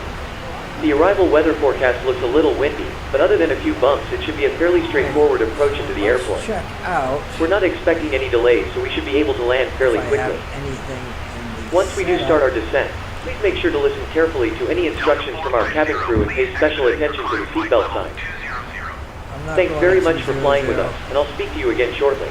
The arrival weather forecast looks a little windy, but other than a few bumps, it should be a fairly straightforward approach into the airport. Check out We're not expecting any delays, so we should be able to land fairly if I quickly. have anything in the Once we do start our descent, please make sure to listen carefully to any instructions from our cabin crew and pay special attention to the seatbelt signs. I'm not Thanks going very to much for flying with 200. us, and I'll speak to you again shortly.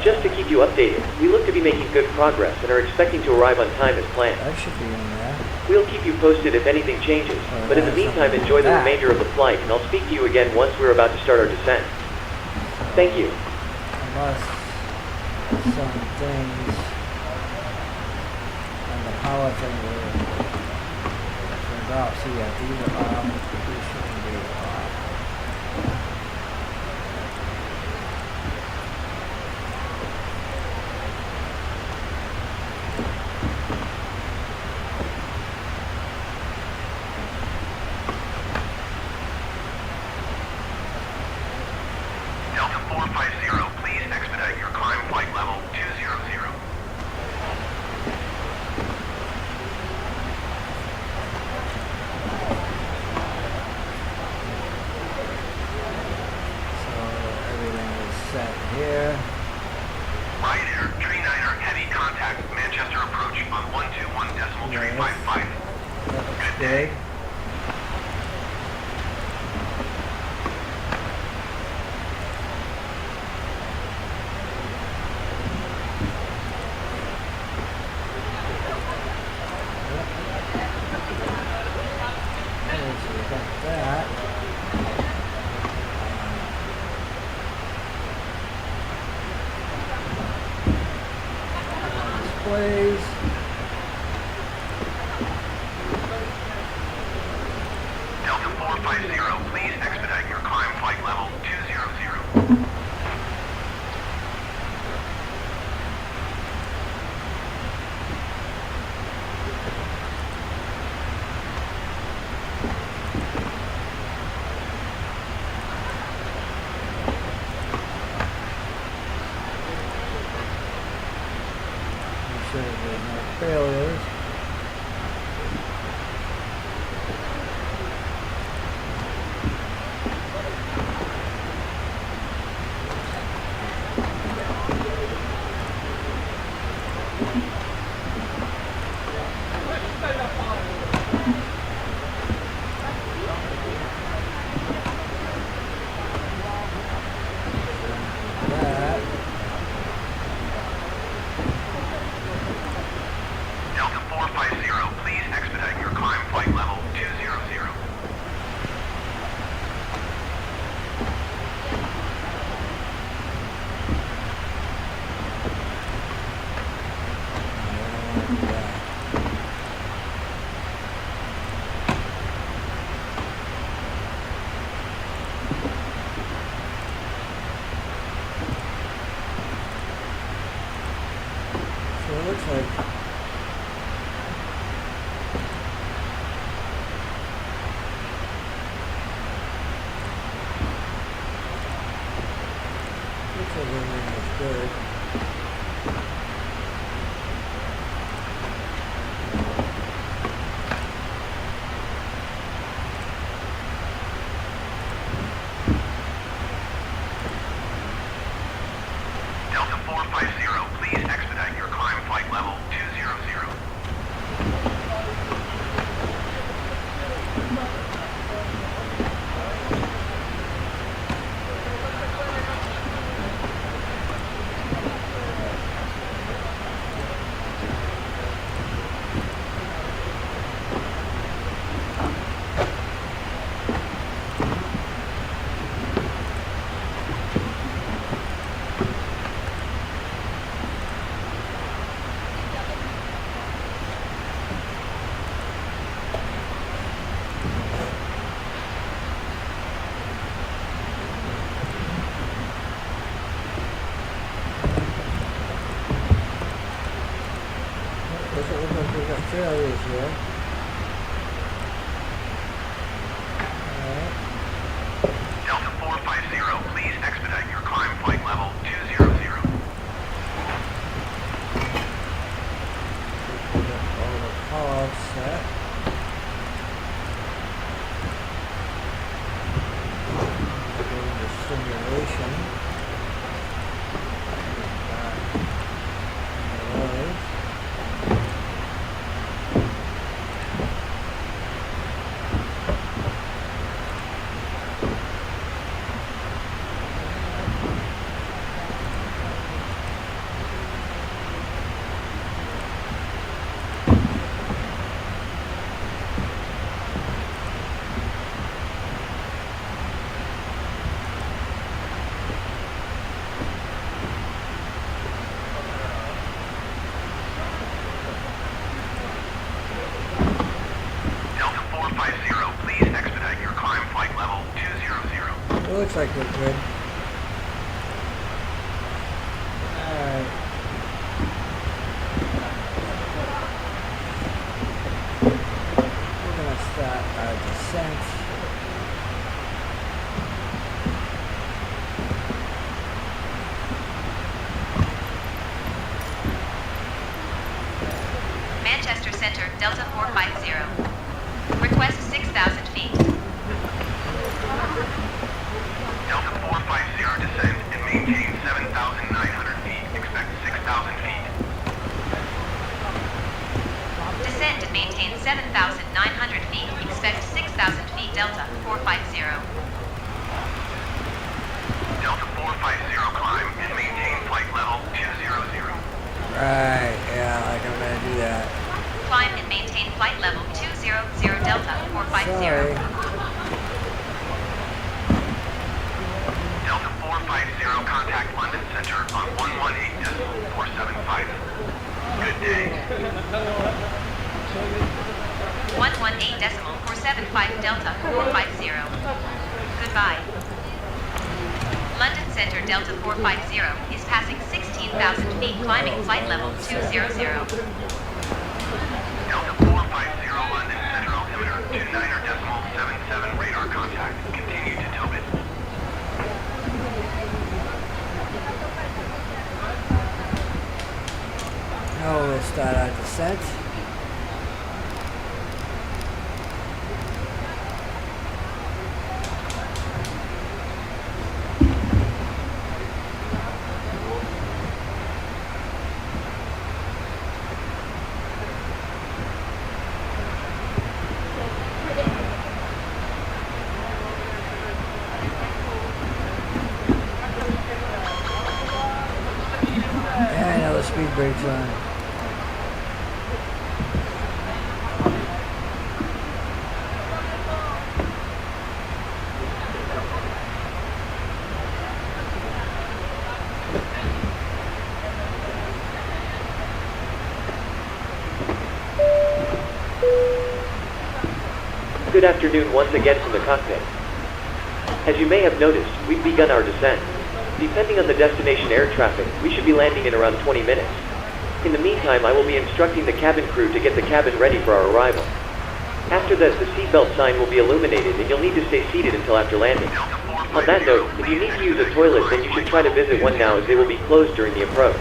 Just to keep you updated, we look to be making good progress and are expecting to arrive on time as planned. That should be in there. We'll keep you posted if anything changes, but in the meantime enjoy the remainder of the flight and I'll speak to you again once we're about to start our descent. Thank you. Unless some things and the power thing were turned off. So yeah, these are off. These shouldn't be off. Delta 450, please expedite your climb flight level 200. So everything is set here. Ryanair, Dreamliner, heavy contact, Manchester approach on 121.355. That's good. Okay, so we got that. Displays. Delta 450, please expedite your climb flight level 200. Make sure that there's no failures. like everything is good. Delta 450, please expedite your climb flight level 200. Doesn't look like we got failures here. Alright. Delta 450, please expedite your climb flight level 200. We got all the callouts set. Doing the simulation. Alright. Delta 450, please expedite your climb flight level 200. It looks like we're good. Alright. We're gonna start our descent. Manchester Center, Delta 450. Request 6,000 feet. Delta 450, descend and maintain 7,900 feet. Expect 6,000 feet. Descend and maintain 7,900 feet. Expect 6,000 feet. Delta 450. Delta 450, climb and maintain flight level 200. Right, yeah, like I'm gonna do that. Climb and maintain flight level 200 Delta 450. Sorry. Delta 450, contact London Center on 118.475. Good day. 118.475 Delta 450. Goodbye. London Center Delta 450 is passing 16,000 feet, climbing flight level 200. Delta 450, London Center altimeter 29.77 radar contact. Continue to Tobit. Now we'll start our descent. And now the speed brake's on. Good afternoon once again from the cockpit. As you may have noticed, we've begun our descent. Depending on the destination air traffic, we should be landing in around 20 minutes. In the meantime, I will be instructing the cabin crew to get the cabin ready for our arrival. After this, the seatbelt sign will be illuminated and you'll need to stay seated until after landing. On that note, if you need to use a toilet, then you should try to visit one now as they will be closed during the approach.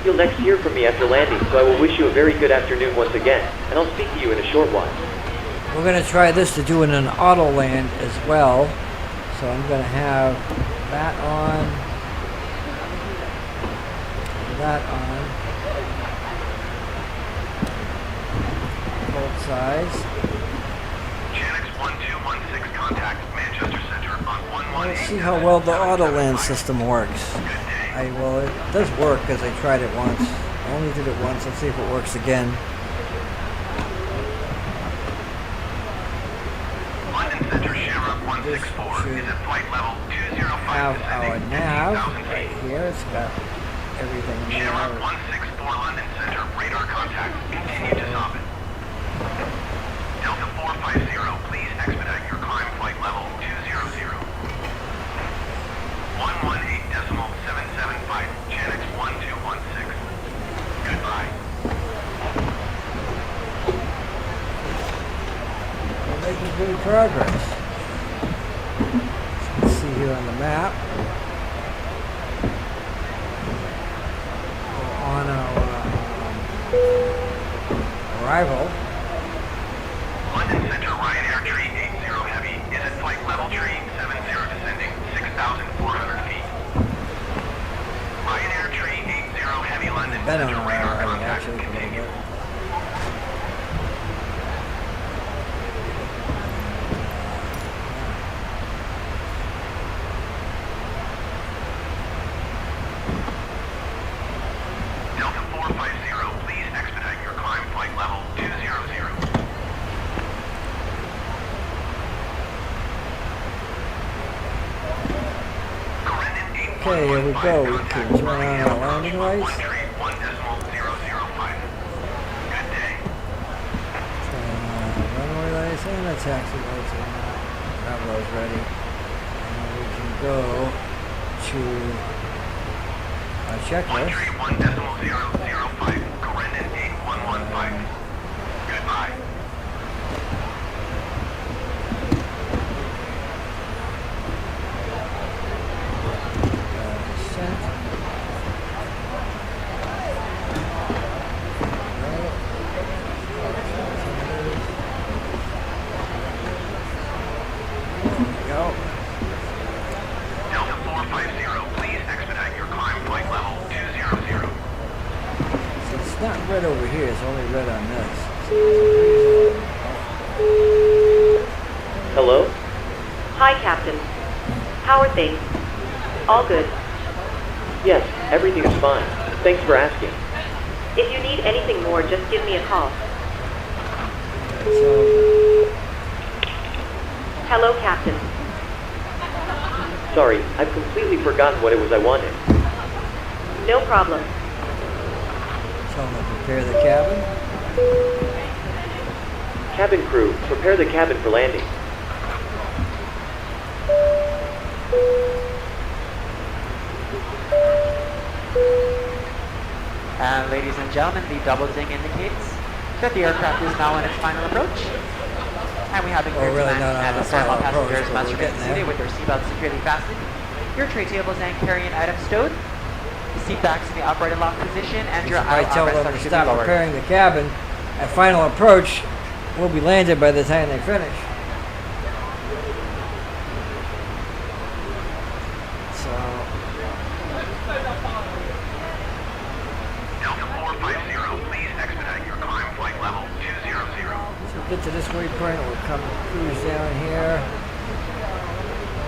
You'll next hear from me after landing, so I will wish you a very good afternoon once again, and I'll speak to you in a short while. We're going to try this to do in an auto land as well. So I'm going to have that on, that on, both sides. Janix 1216 contact Manchester Center on 118. Let's see how well the auto land system works. Well, it does work because I tried it once. I only did it once. Let's see if it works again. London Center Shamrock 164 is at flight level 205. Have our nav right here. It's got everything in there. Shamrock 164 London Center radar contact. Continue to soften. Delta 450, please expedite your climb flight level 200. 118.775 Janix 1216. Goodbye. We're making good progress. Let's see here on the map. We're on our arrival. London Center Ryanair Tree 80 Heavy is at flight level tree 70 descending 6,400 feet. Ryanair Tree 80 Heavy London Been on Center our radar arrival contact actually for a little continue. bit. Delta 450, please expedite your climb flight level 200. Okay, here we go. We can turn on our landing lights. Turn on runway lights and the taxi lights are not. Have those ready. And we can go to our checklist. 131.005, Corendon 8115. Goodbye. Delta 450, please expedite your climb flight level 200. So it's not red over here, it's only red on this. Hello? Hi, Captain. How are things? All good. Yes, everything is fine. Thanks for asking. If you need anything more, just give me a call. So, Hello, Captain. Sorry, I've completely forgotten what it was I wanted. No problem. tell them to prepare the cabin. Cabin crew, prepare the cabin for landing. And ladies and gentlemen, the double ding indicates that the aircraft is now on its final approach. And we have a clear really command not on and the the stand final by approach, passengers but must we're remain getting seated there. with their seatbelts securely fastened, your tray tables and carrying items stowed, the seat backs in the upright and locked position, and your I aisle tell armrests them are to should be stop lowered. preparing the cabin at final approach, we'll be landed by the time they finish. So, Delta 450, please expedite your climb flight level 200. so get to this waypoint, we'll come cruise down here.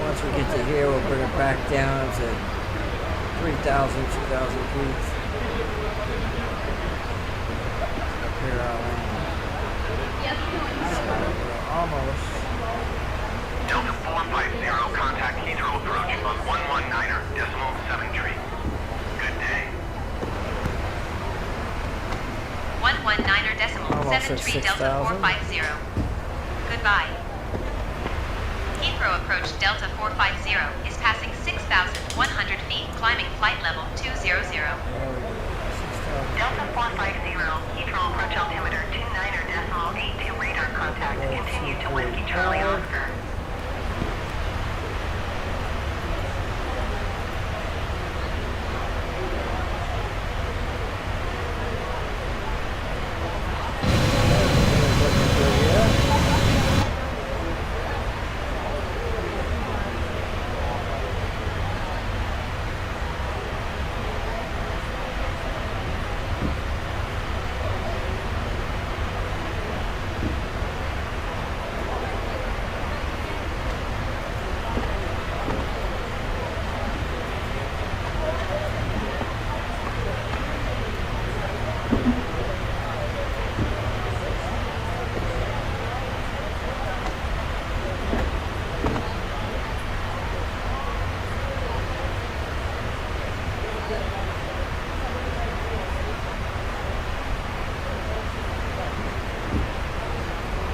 Once we get to here, we'll bring it back down to 3,000, 2,000 feet. Up here, our landing. So we're almost. Delta 450, contact Heathrow approach on 119.7 Good day. 119.7 Delta 450. Goodbye. Heathrow approach Delta 450 is passing 6,100 feet, climbing flight level 200. There we go. 6,100 Delta 450, Heathrow approach altimeter 29.82 radar contact. Continue to Whiskey Charlie Oscar.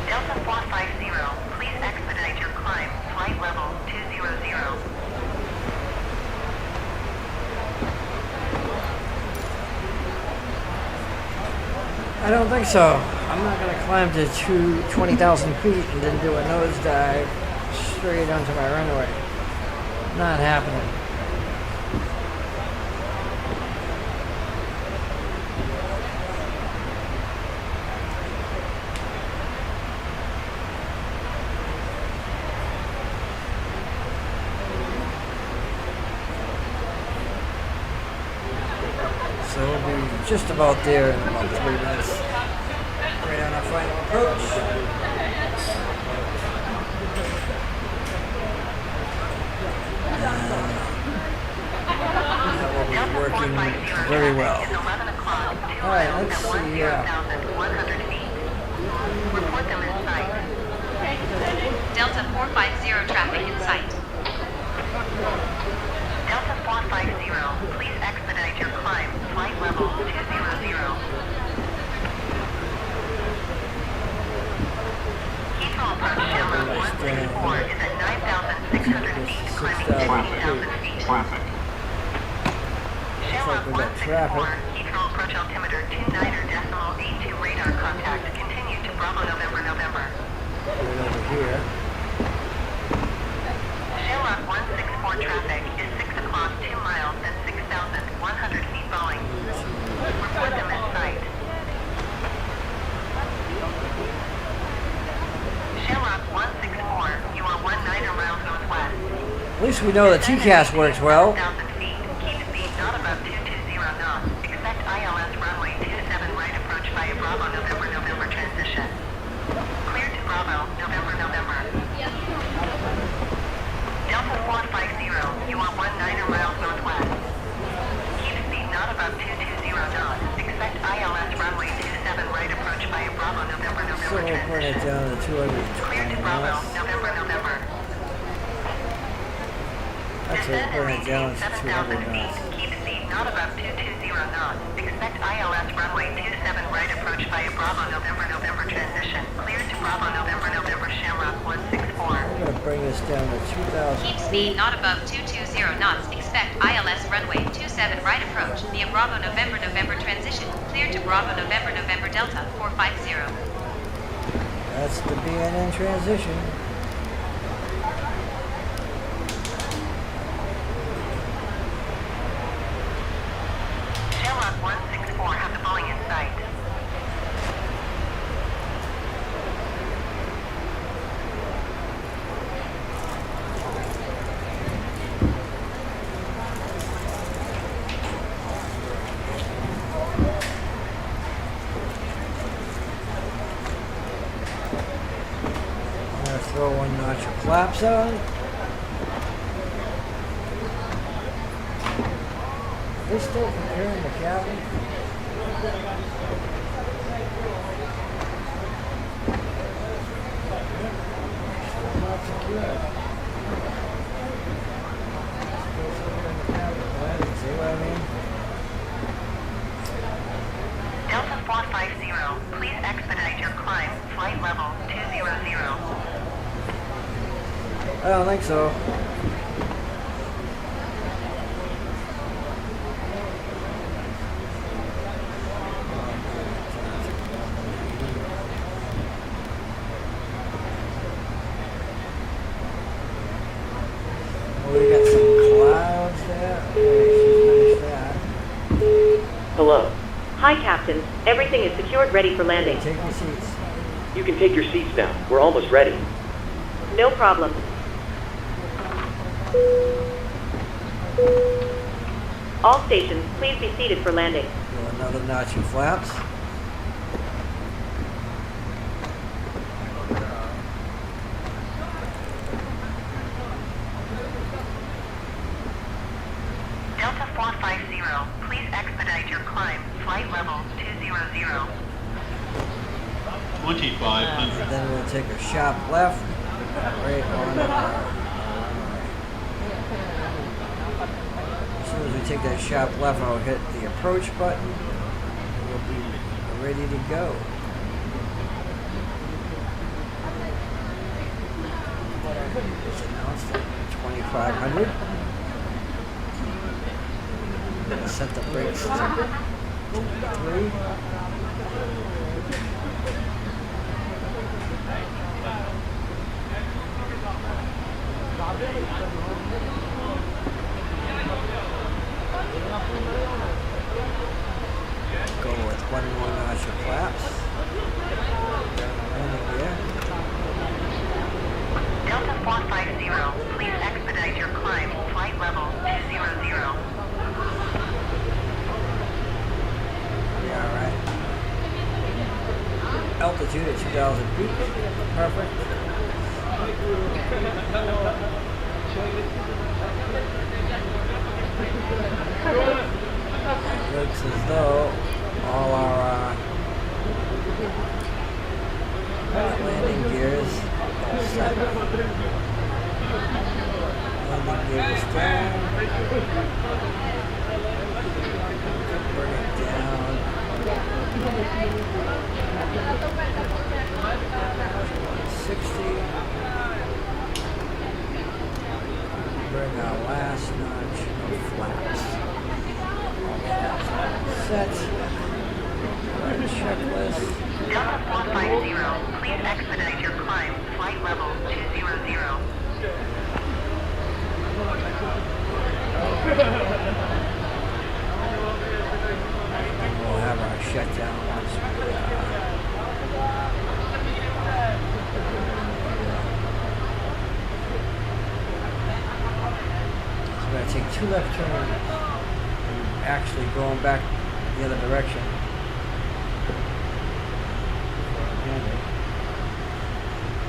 Delta 450, please expedite your climb, flight level 200. I don't think so. I'm not going to climb to 20,000 feet and then do a nosedive straight onto my runway. Not happening. So we'll be just about there in about 3 minutes. Right on our final approach. That will be working very well. Alright, let's see. Report them in sight. Delta 450 traffic in sight. Delta 450, please expedite your climb, flight level 200. Heathrow approach Shamrock 164 is at 9,600 feet, climbing 15,000 feet. Shamrock 164, Heathrow approach altimeter 29.82 radar contact. Continue to Bravo November. Right over here. Shamrock 164 traffic is 6 o'clock, 2 miles and 6,100 feet Boeing. Report them in sight. Shamrock 164, you are 19 miles northwest. At least we know the TCAS works well. 1,000 feet. Keep speed not above 220 knots. Expect ILS runway 27 right approach via Bravo November transition. Clear to Bravo November. Delta 450, you are 19 miles northwest. Keep speed not above 220 knots. Expect ILS runway 27 right approach via Bravo November So we'll bring it transition. down to 220 Clear to Bravo November. Actually, we'll bring it down to 7,000 200 feet. knots. Keep speed not above 220 knots. Expect ILS runway 27 right approach via Bravo November transition. Clear to Bravo November Shamrock 164. I'm going to bring this down to 2,000 Keep feet. speed not above 220 knots. Expect ILS runway 27 right approach via Bravo November transition. Clear to Bravo November Delta 450. That's the BNN transition. Shamrock 164 have the Boeing in sight. I'm going to throw one notch of flaps on. Are they still preparing the cabin? Still not secured. Still securing the cabin. See what I mean? Delta 450, please expedite your climb, flight level 200. I don't think so. Hi, Captain. Everything is secured, ready for landing. Take your seats. You can take your seats now. We're almost ready. No problem. All stations, please be seated for landing. Do another notch of flaps. Delta 450, please expedite your climb. Flight level 200. 2500. Then we'll take a sharp left. Right on our As soon as we take that sharp left, I'll hit the approach button. We'll be ready to go. It's announced at 2500. I'm going to set the brakes to 3. Go with 1 more notch of flaps. Landing gear. Delta 450, please expedite your climb. Flight level 200. Yeah, alright. Altitude at 2,000 feet. Perfect. Looks as though all our landing gears are set. Landing gear is down. Bring it down. 60. Bring our last notch of flaps. Set. Checklist. Delta 450, please expedite your climb. Flight level 200. We'll have our shutdown once we so we're going to take 2 left turns, actually going back the other direction.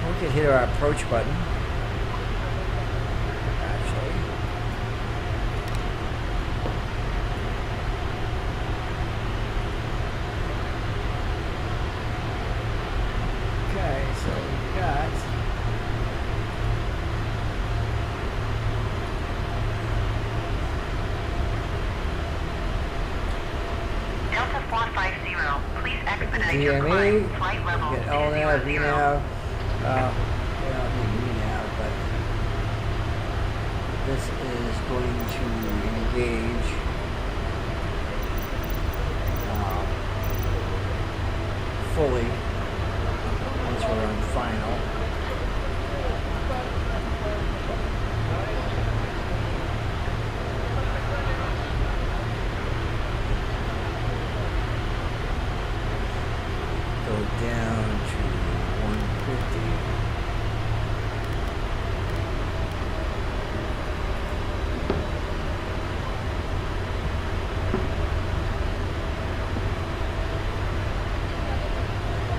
We can hit our approach button. Actually. Okay, so we got Delta 450, please expedite your DME, climb. Flight level get 200. LNAV, VNAV, we don't need VNAV, but this is going to engage fully once we're on final. Go down to 150.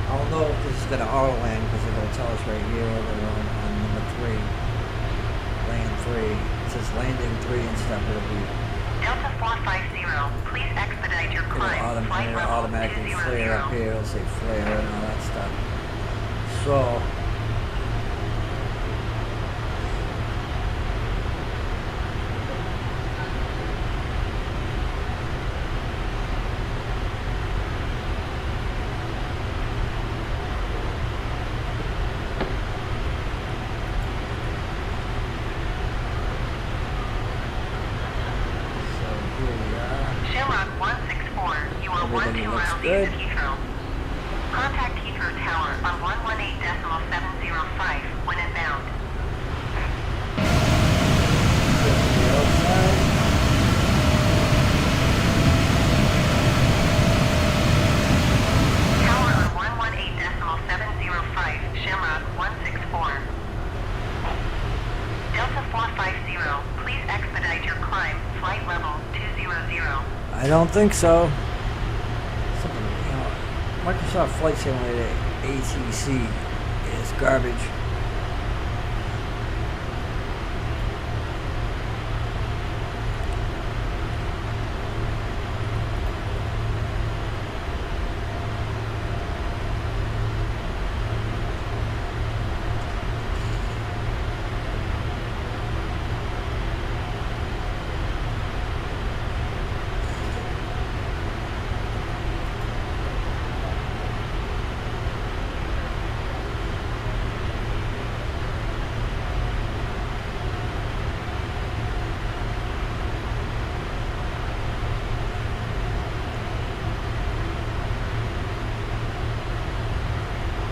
I don't know if this is going to auto land because it'll tell us right here that we're on number 3. Land 3. It says landing 3 and stuff. It'll be Delta 450, please expedite your climb. Flight it'll level automatically 200. flare up here. It'll say flare and all that stuff. So Shamrock 164, you are Everything 12 looks miles good. east of Heathrow. Contact Heathrow Tower on 118.705 when inbound. the outside. 450, please expedite your climb, flight level 200. I don't think so. Something, you know, Microsoft Flight Simulator ATC is garbage.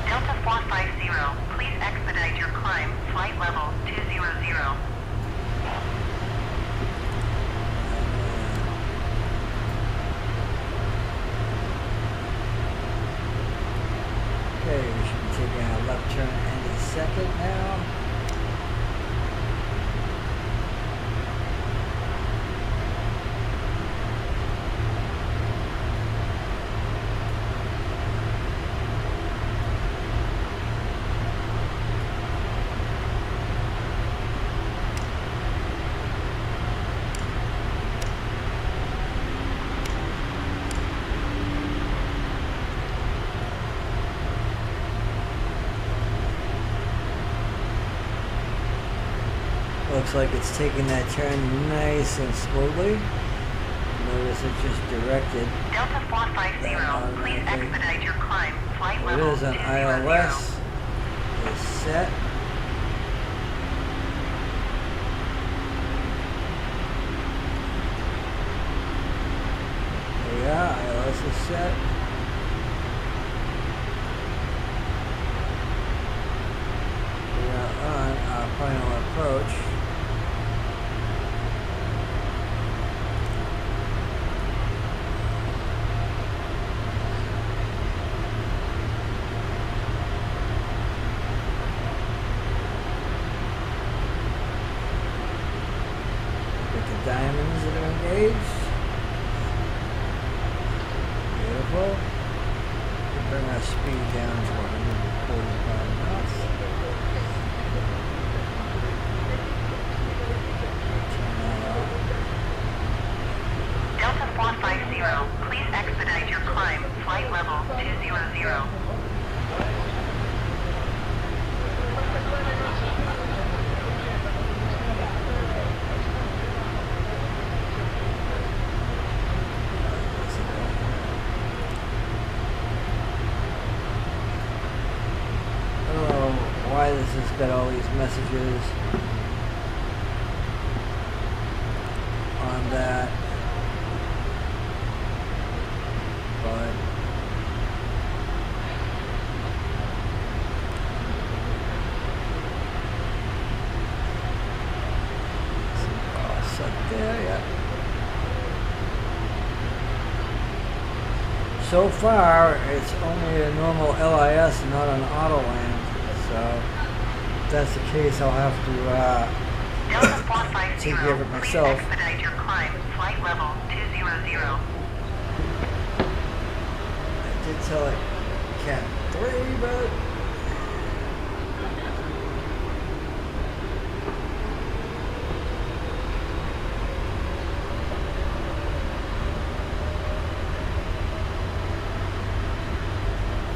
Delta 450, please expedite your climb, flight level 200. Okay, we should be taking a left turn any second now. Looks like it's taking that turn nice and smoothly. Notice it just directed. Delta 450, please expedite your climb, flight It level is an 200. ILS. It's set. There we are. ILS is set. We are on our final approach. Diamonds that are engaged. Beautiful. We bring our speed down to 145 knots. Turn that off. Delta 450, please expedite your climb, flight level 200. Why this has got all these messages on that, but all set there, yeah. So far, it's only a normal LIS, not an auto land. So, if that's the case, I'll have to Delta 450, take care of it please myself. expedite your climb, flight level 200. I did tell it Cat 3, but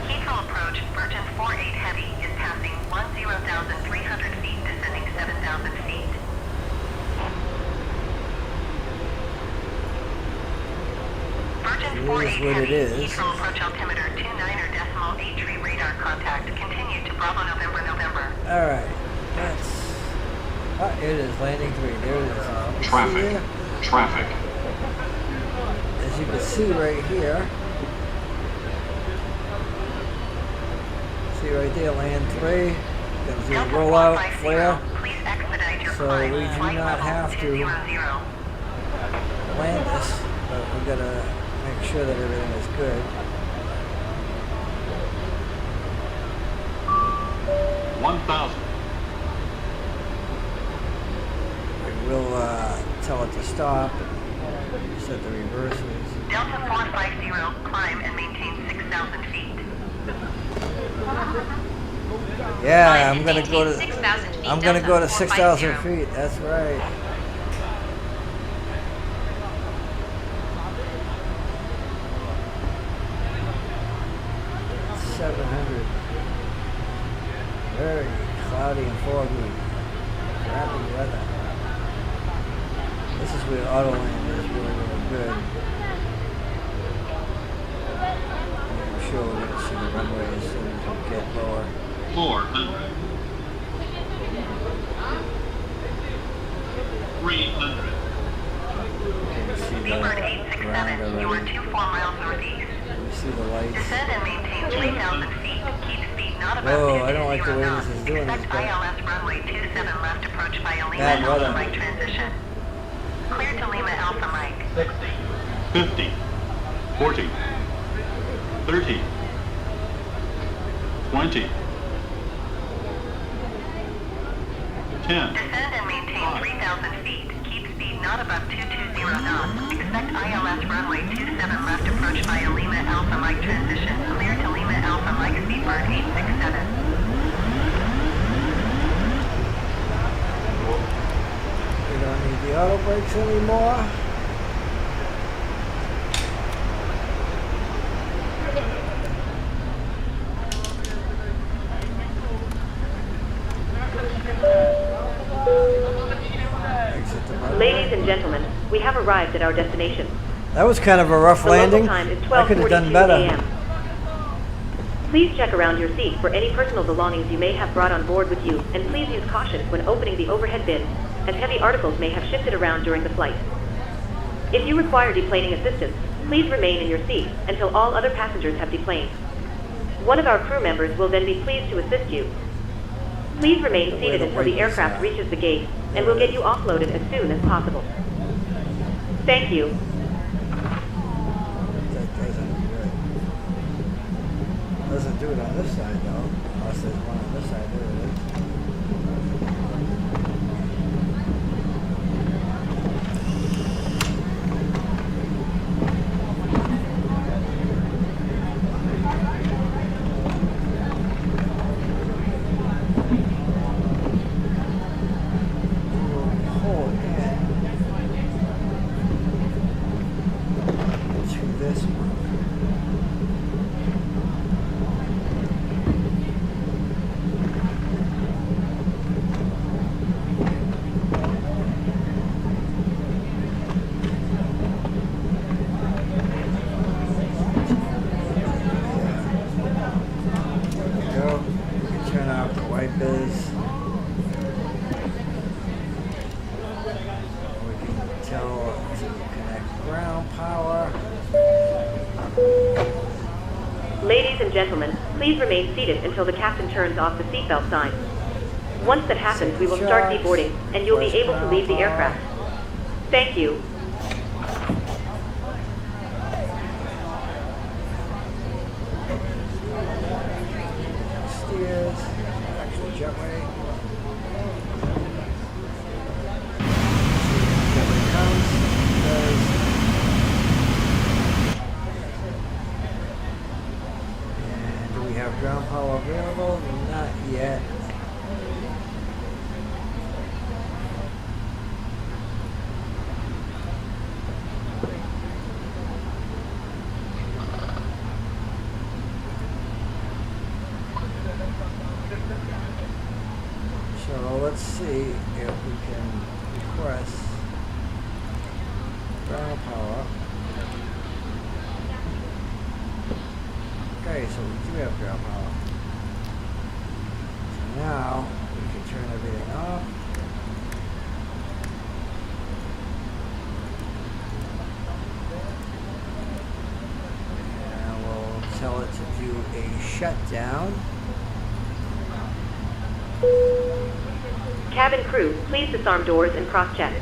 Heathrow approach, Virgin 48 Heavy is passing 10,300 feet, descending 7,000 feet. Virgin 48 what Heavy, it is. Heathrow approach altimeter 29.83 radar contact. Continue to Bravo November. alright. That's it is landing 3. There it is. Traffic. Traffic. As you can see right here. See right there, land 3. Comes in rollout, flare. Please expedite your So climb, we do flight not level have to 200. land this, but we gotta make sure that everything is good. 1,000. tell it to stop. Set the reverses. Delta 450, climb and maintain 6,000 feet. Yeah, I'm gonna go to 6,000 feet. I'm gonna go to 6,000 450. feet. That's right. Very cloudy and foggy. Crappy weather. This is where auto land is really, really good. I'm sure we're going to see the runway as soon as we get lower. 400. 300. Seabird 867, you are 24 miles northeast. You see the lights. Descend and maintain 3,000 feet. Keep speed not above Whoa, I don't like the way knots. this is doing this, Expect but ILS runway 27 left approach by Lima bad Alpha weather. Mike transition. Clear to Lima Alpha Mike. 60. 50. 40. 30. 20. 10. Descend and maintain 3,000 feet. Keep speed not above 220 knots. Expect ILS runway 27 left approach by Lima Alpha Mike transition. Clear to Lima Alpha Mike Seabird 867. We don't need the auto brakes anymore. Exit the runway. Ladies and gentlemen, we have arrived at our destination. That was kind of a rough The local landing. time is I could have done 12:42 better. a.m. Please check around your seat for any personal belongings you may have brought on board with you, and please use caution when opening the overhead bin, as heavy articles may have shifted around during the flight. If you require deplaning assistance, please remain in your seat until all other passengers have deplaned. One of our crew members will then be pleased to assist you. Please remain seated until the aircraft reaches the gate, and we'll get you offloaded as soon as possible. Thank you. That doesn't do it. Doesn't do it on this side though. Unless there's one on this side. There it is. Hold in to this one. There we go. We can turn off the wipers. We can tell to connect ground power. Ladies and gentlemen, please remain seated until the captain turns off the seatbelt sign. Once that happens, we will start deboarding, and you'll be able to leave the aircraft. Thank you. Steers. Actually, jetway. Jetway comes. Does. And do we have ground power available? Not yet. So let's see if we can request ground power. Okay, so we do have ground power. So now we can turn everything off. And we'll tell it to do a shutdown. Cabin crew, please disarm doors and cross-check.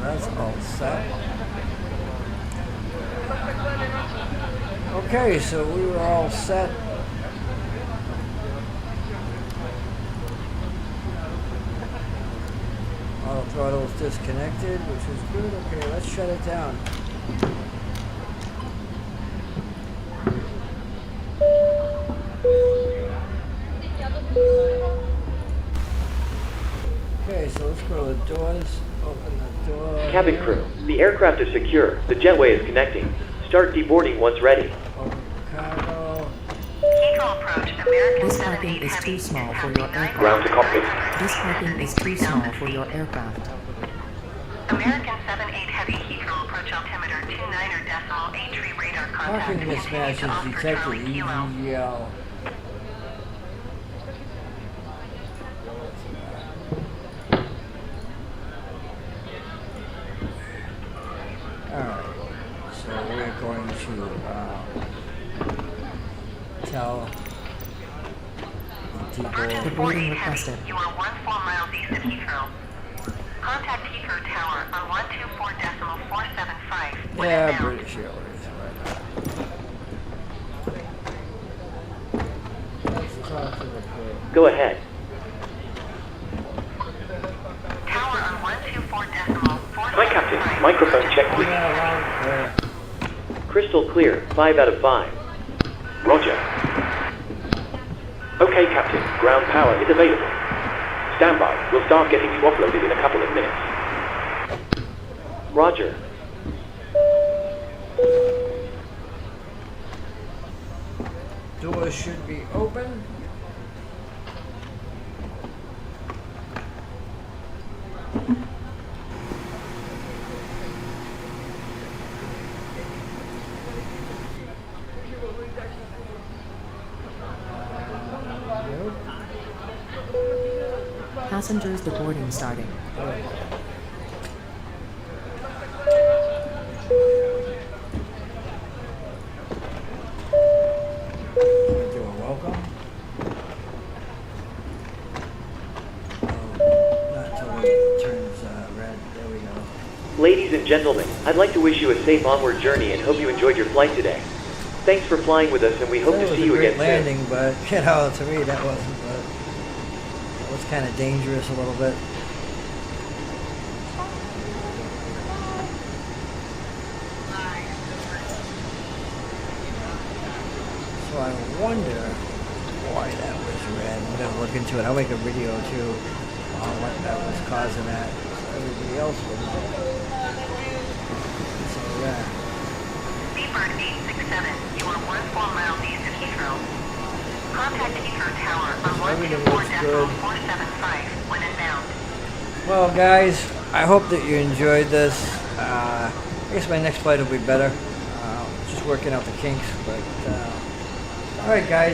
That's all set. Okay, so we were all set. Auto throttle is disconnected, which is good. Okay, let's shut it down. Okay, so let's go to the doors. Open the door. Cabin crew, the aircraft is secure. The jetway is connecting. Start deboarding once ready. Open cargo. Heathrow approach, American This 78 parking is Heavy too small for your aircraft. Ground to cockpit. This parking is too small for your aircraft. American 78 Heavy Heathrow approach altimeter 29er decimal A3 radar contact. Parking mismatch is Off detected. Charlie Kilo. EVL. Alright, so we're going to tell The Virgin boarding 48 requested. Heavy, you are 14 miles east of Heathrow. Contact Heathrow Tower on 124.475. when yeah, inbound. British Airways right now. Let's talk to the crew. Go ahead. Tower on 124.475. Hi, Captain. Microphone check, please. Yeah, loud and clear. Crystal clear. 5 out of 5. Roger. Okay, Captain. Ground power is available. Stand by. We'll start getting you offloaded in a couple of minutes. Roger. Doors should be open. Passengers, the boarding starting. Do a welcome. Not until it turns red. There we go. Ladies and gentlemen, I'd like to wish you a safe onward journey and hope you enjoyed your flight today. Thanks for flying with us, and we hope That to was see a you great again landing, but you know, to me that wasn't. But it was kind of dangerous a little bit. So I wonder why that was red. I'm gonna look into it. I'll make a video too on what that was causing that. Everybody else would know. So yeah. Seabird 867, you are 14 miles east of Heathrow. Contact Heathrow Tower on Everything looks good. 124.475 when inbound. Well, guys, I hope that you enjoyed this. I guess my next flight will be better. Just working out the kinks, but all right, guys.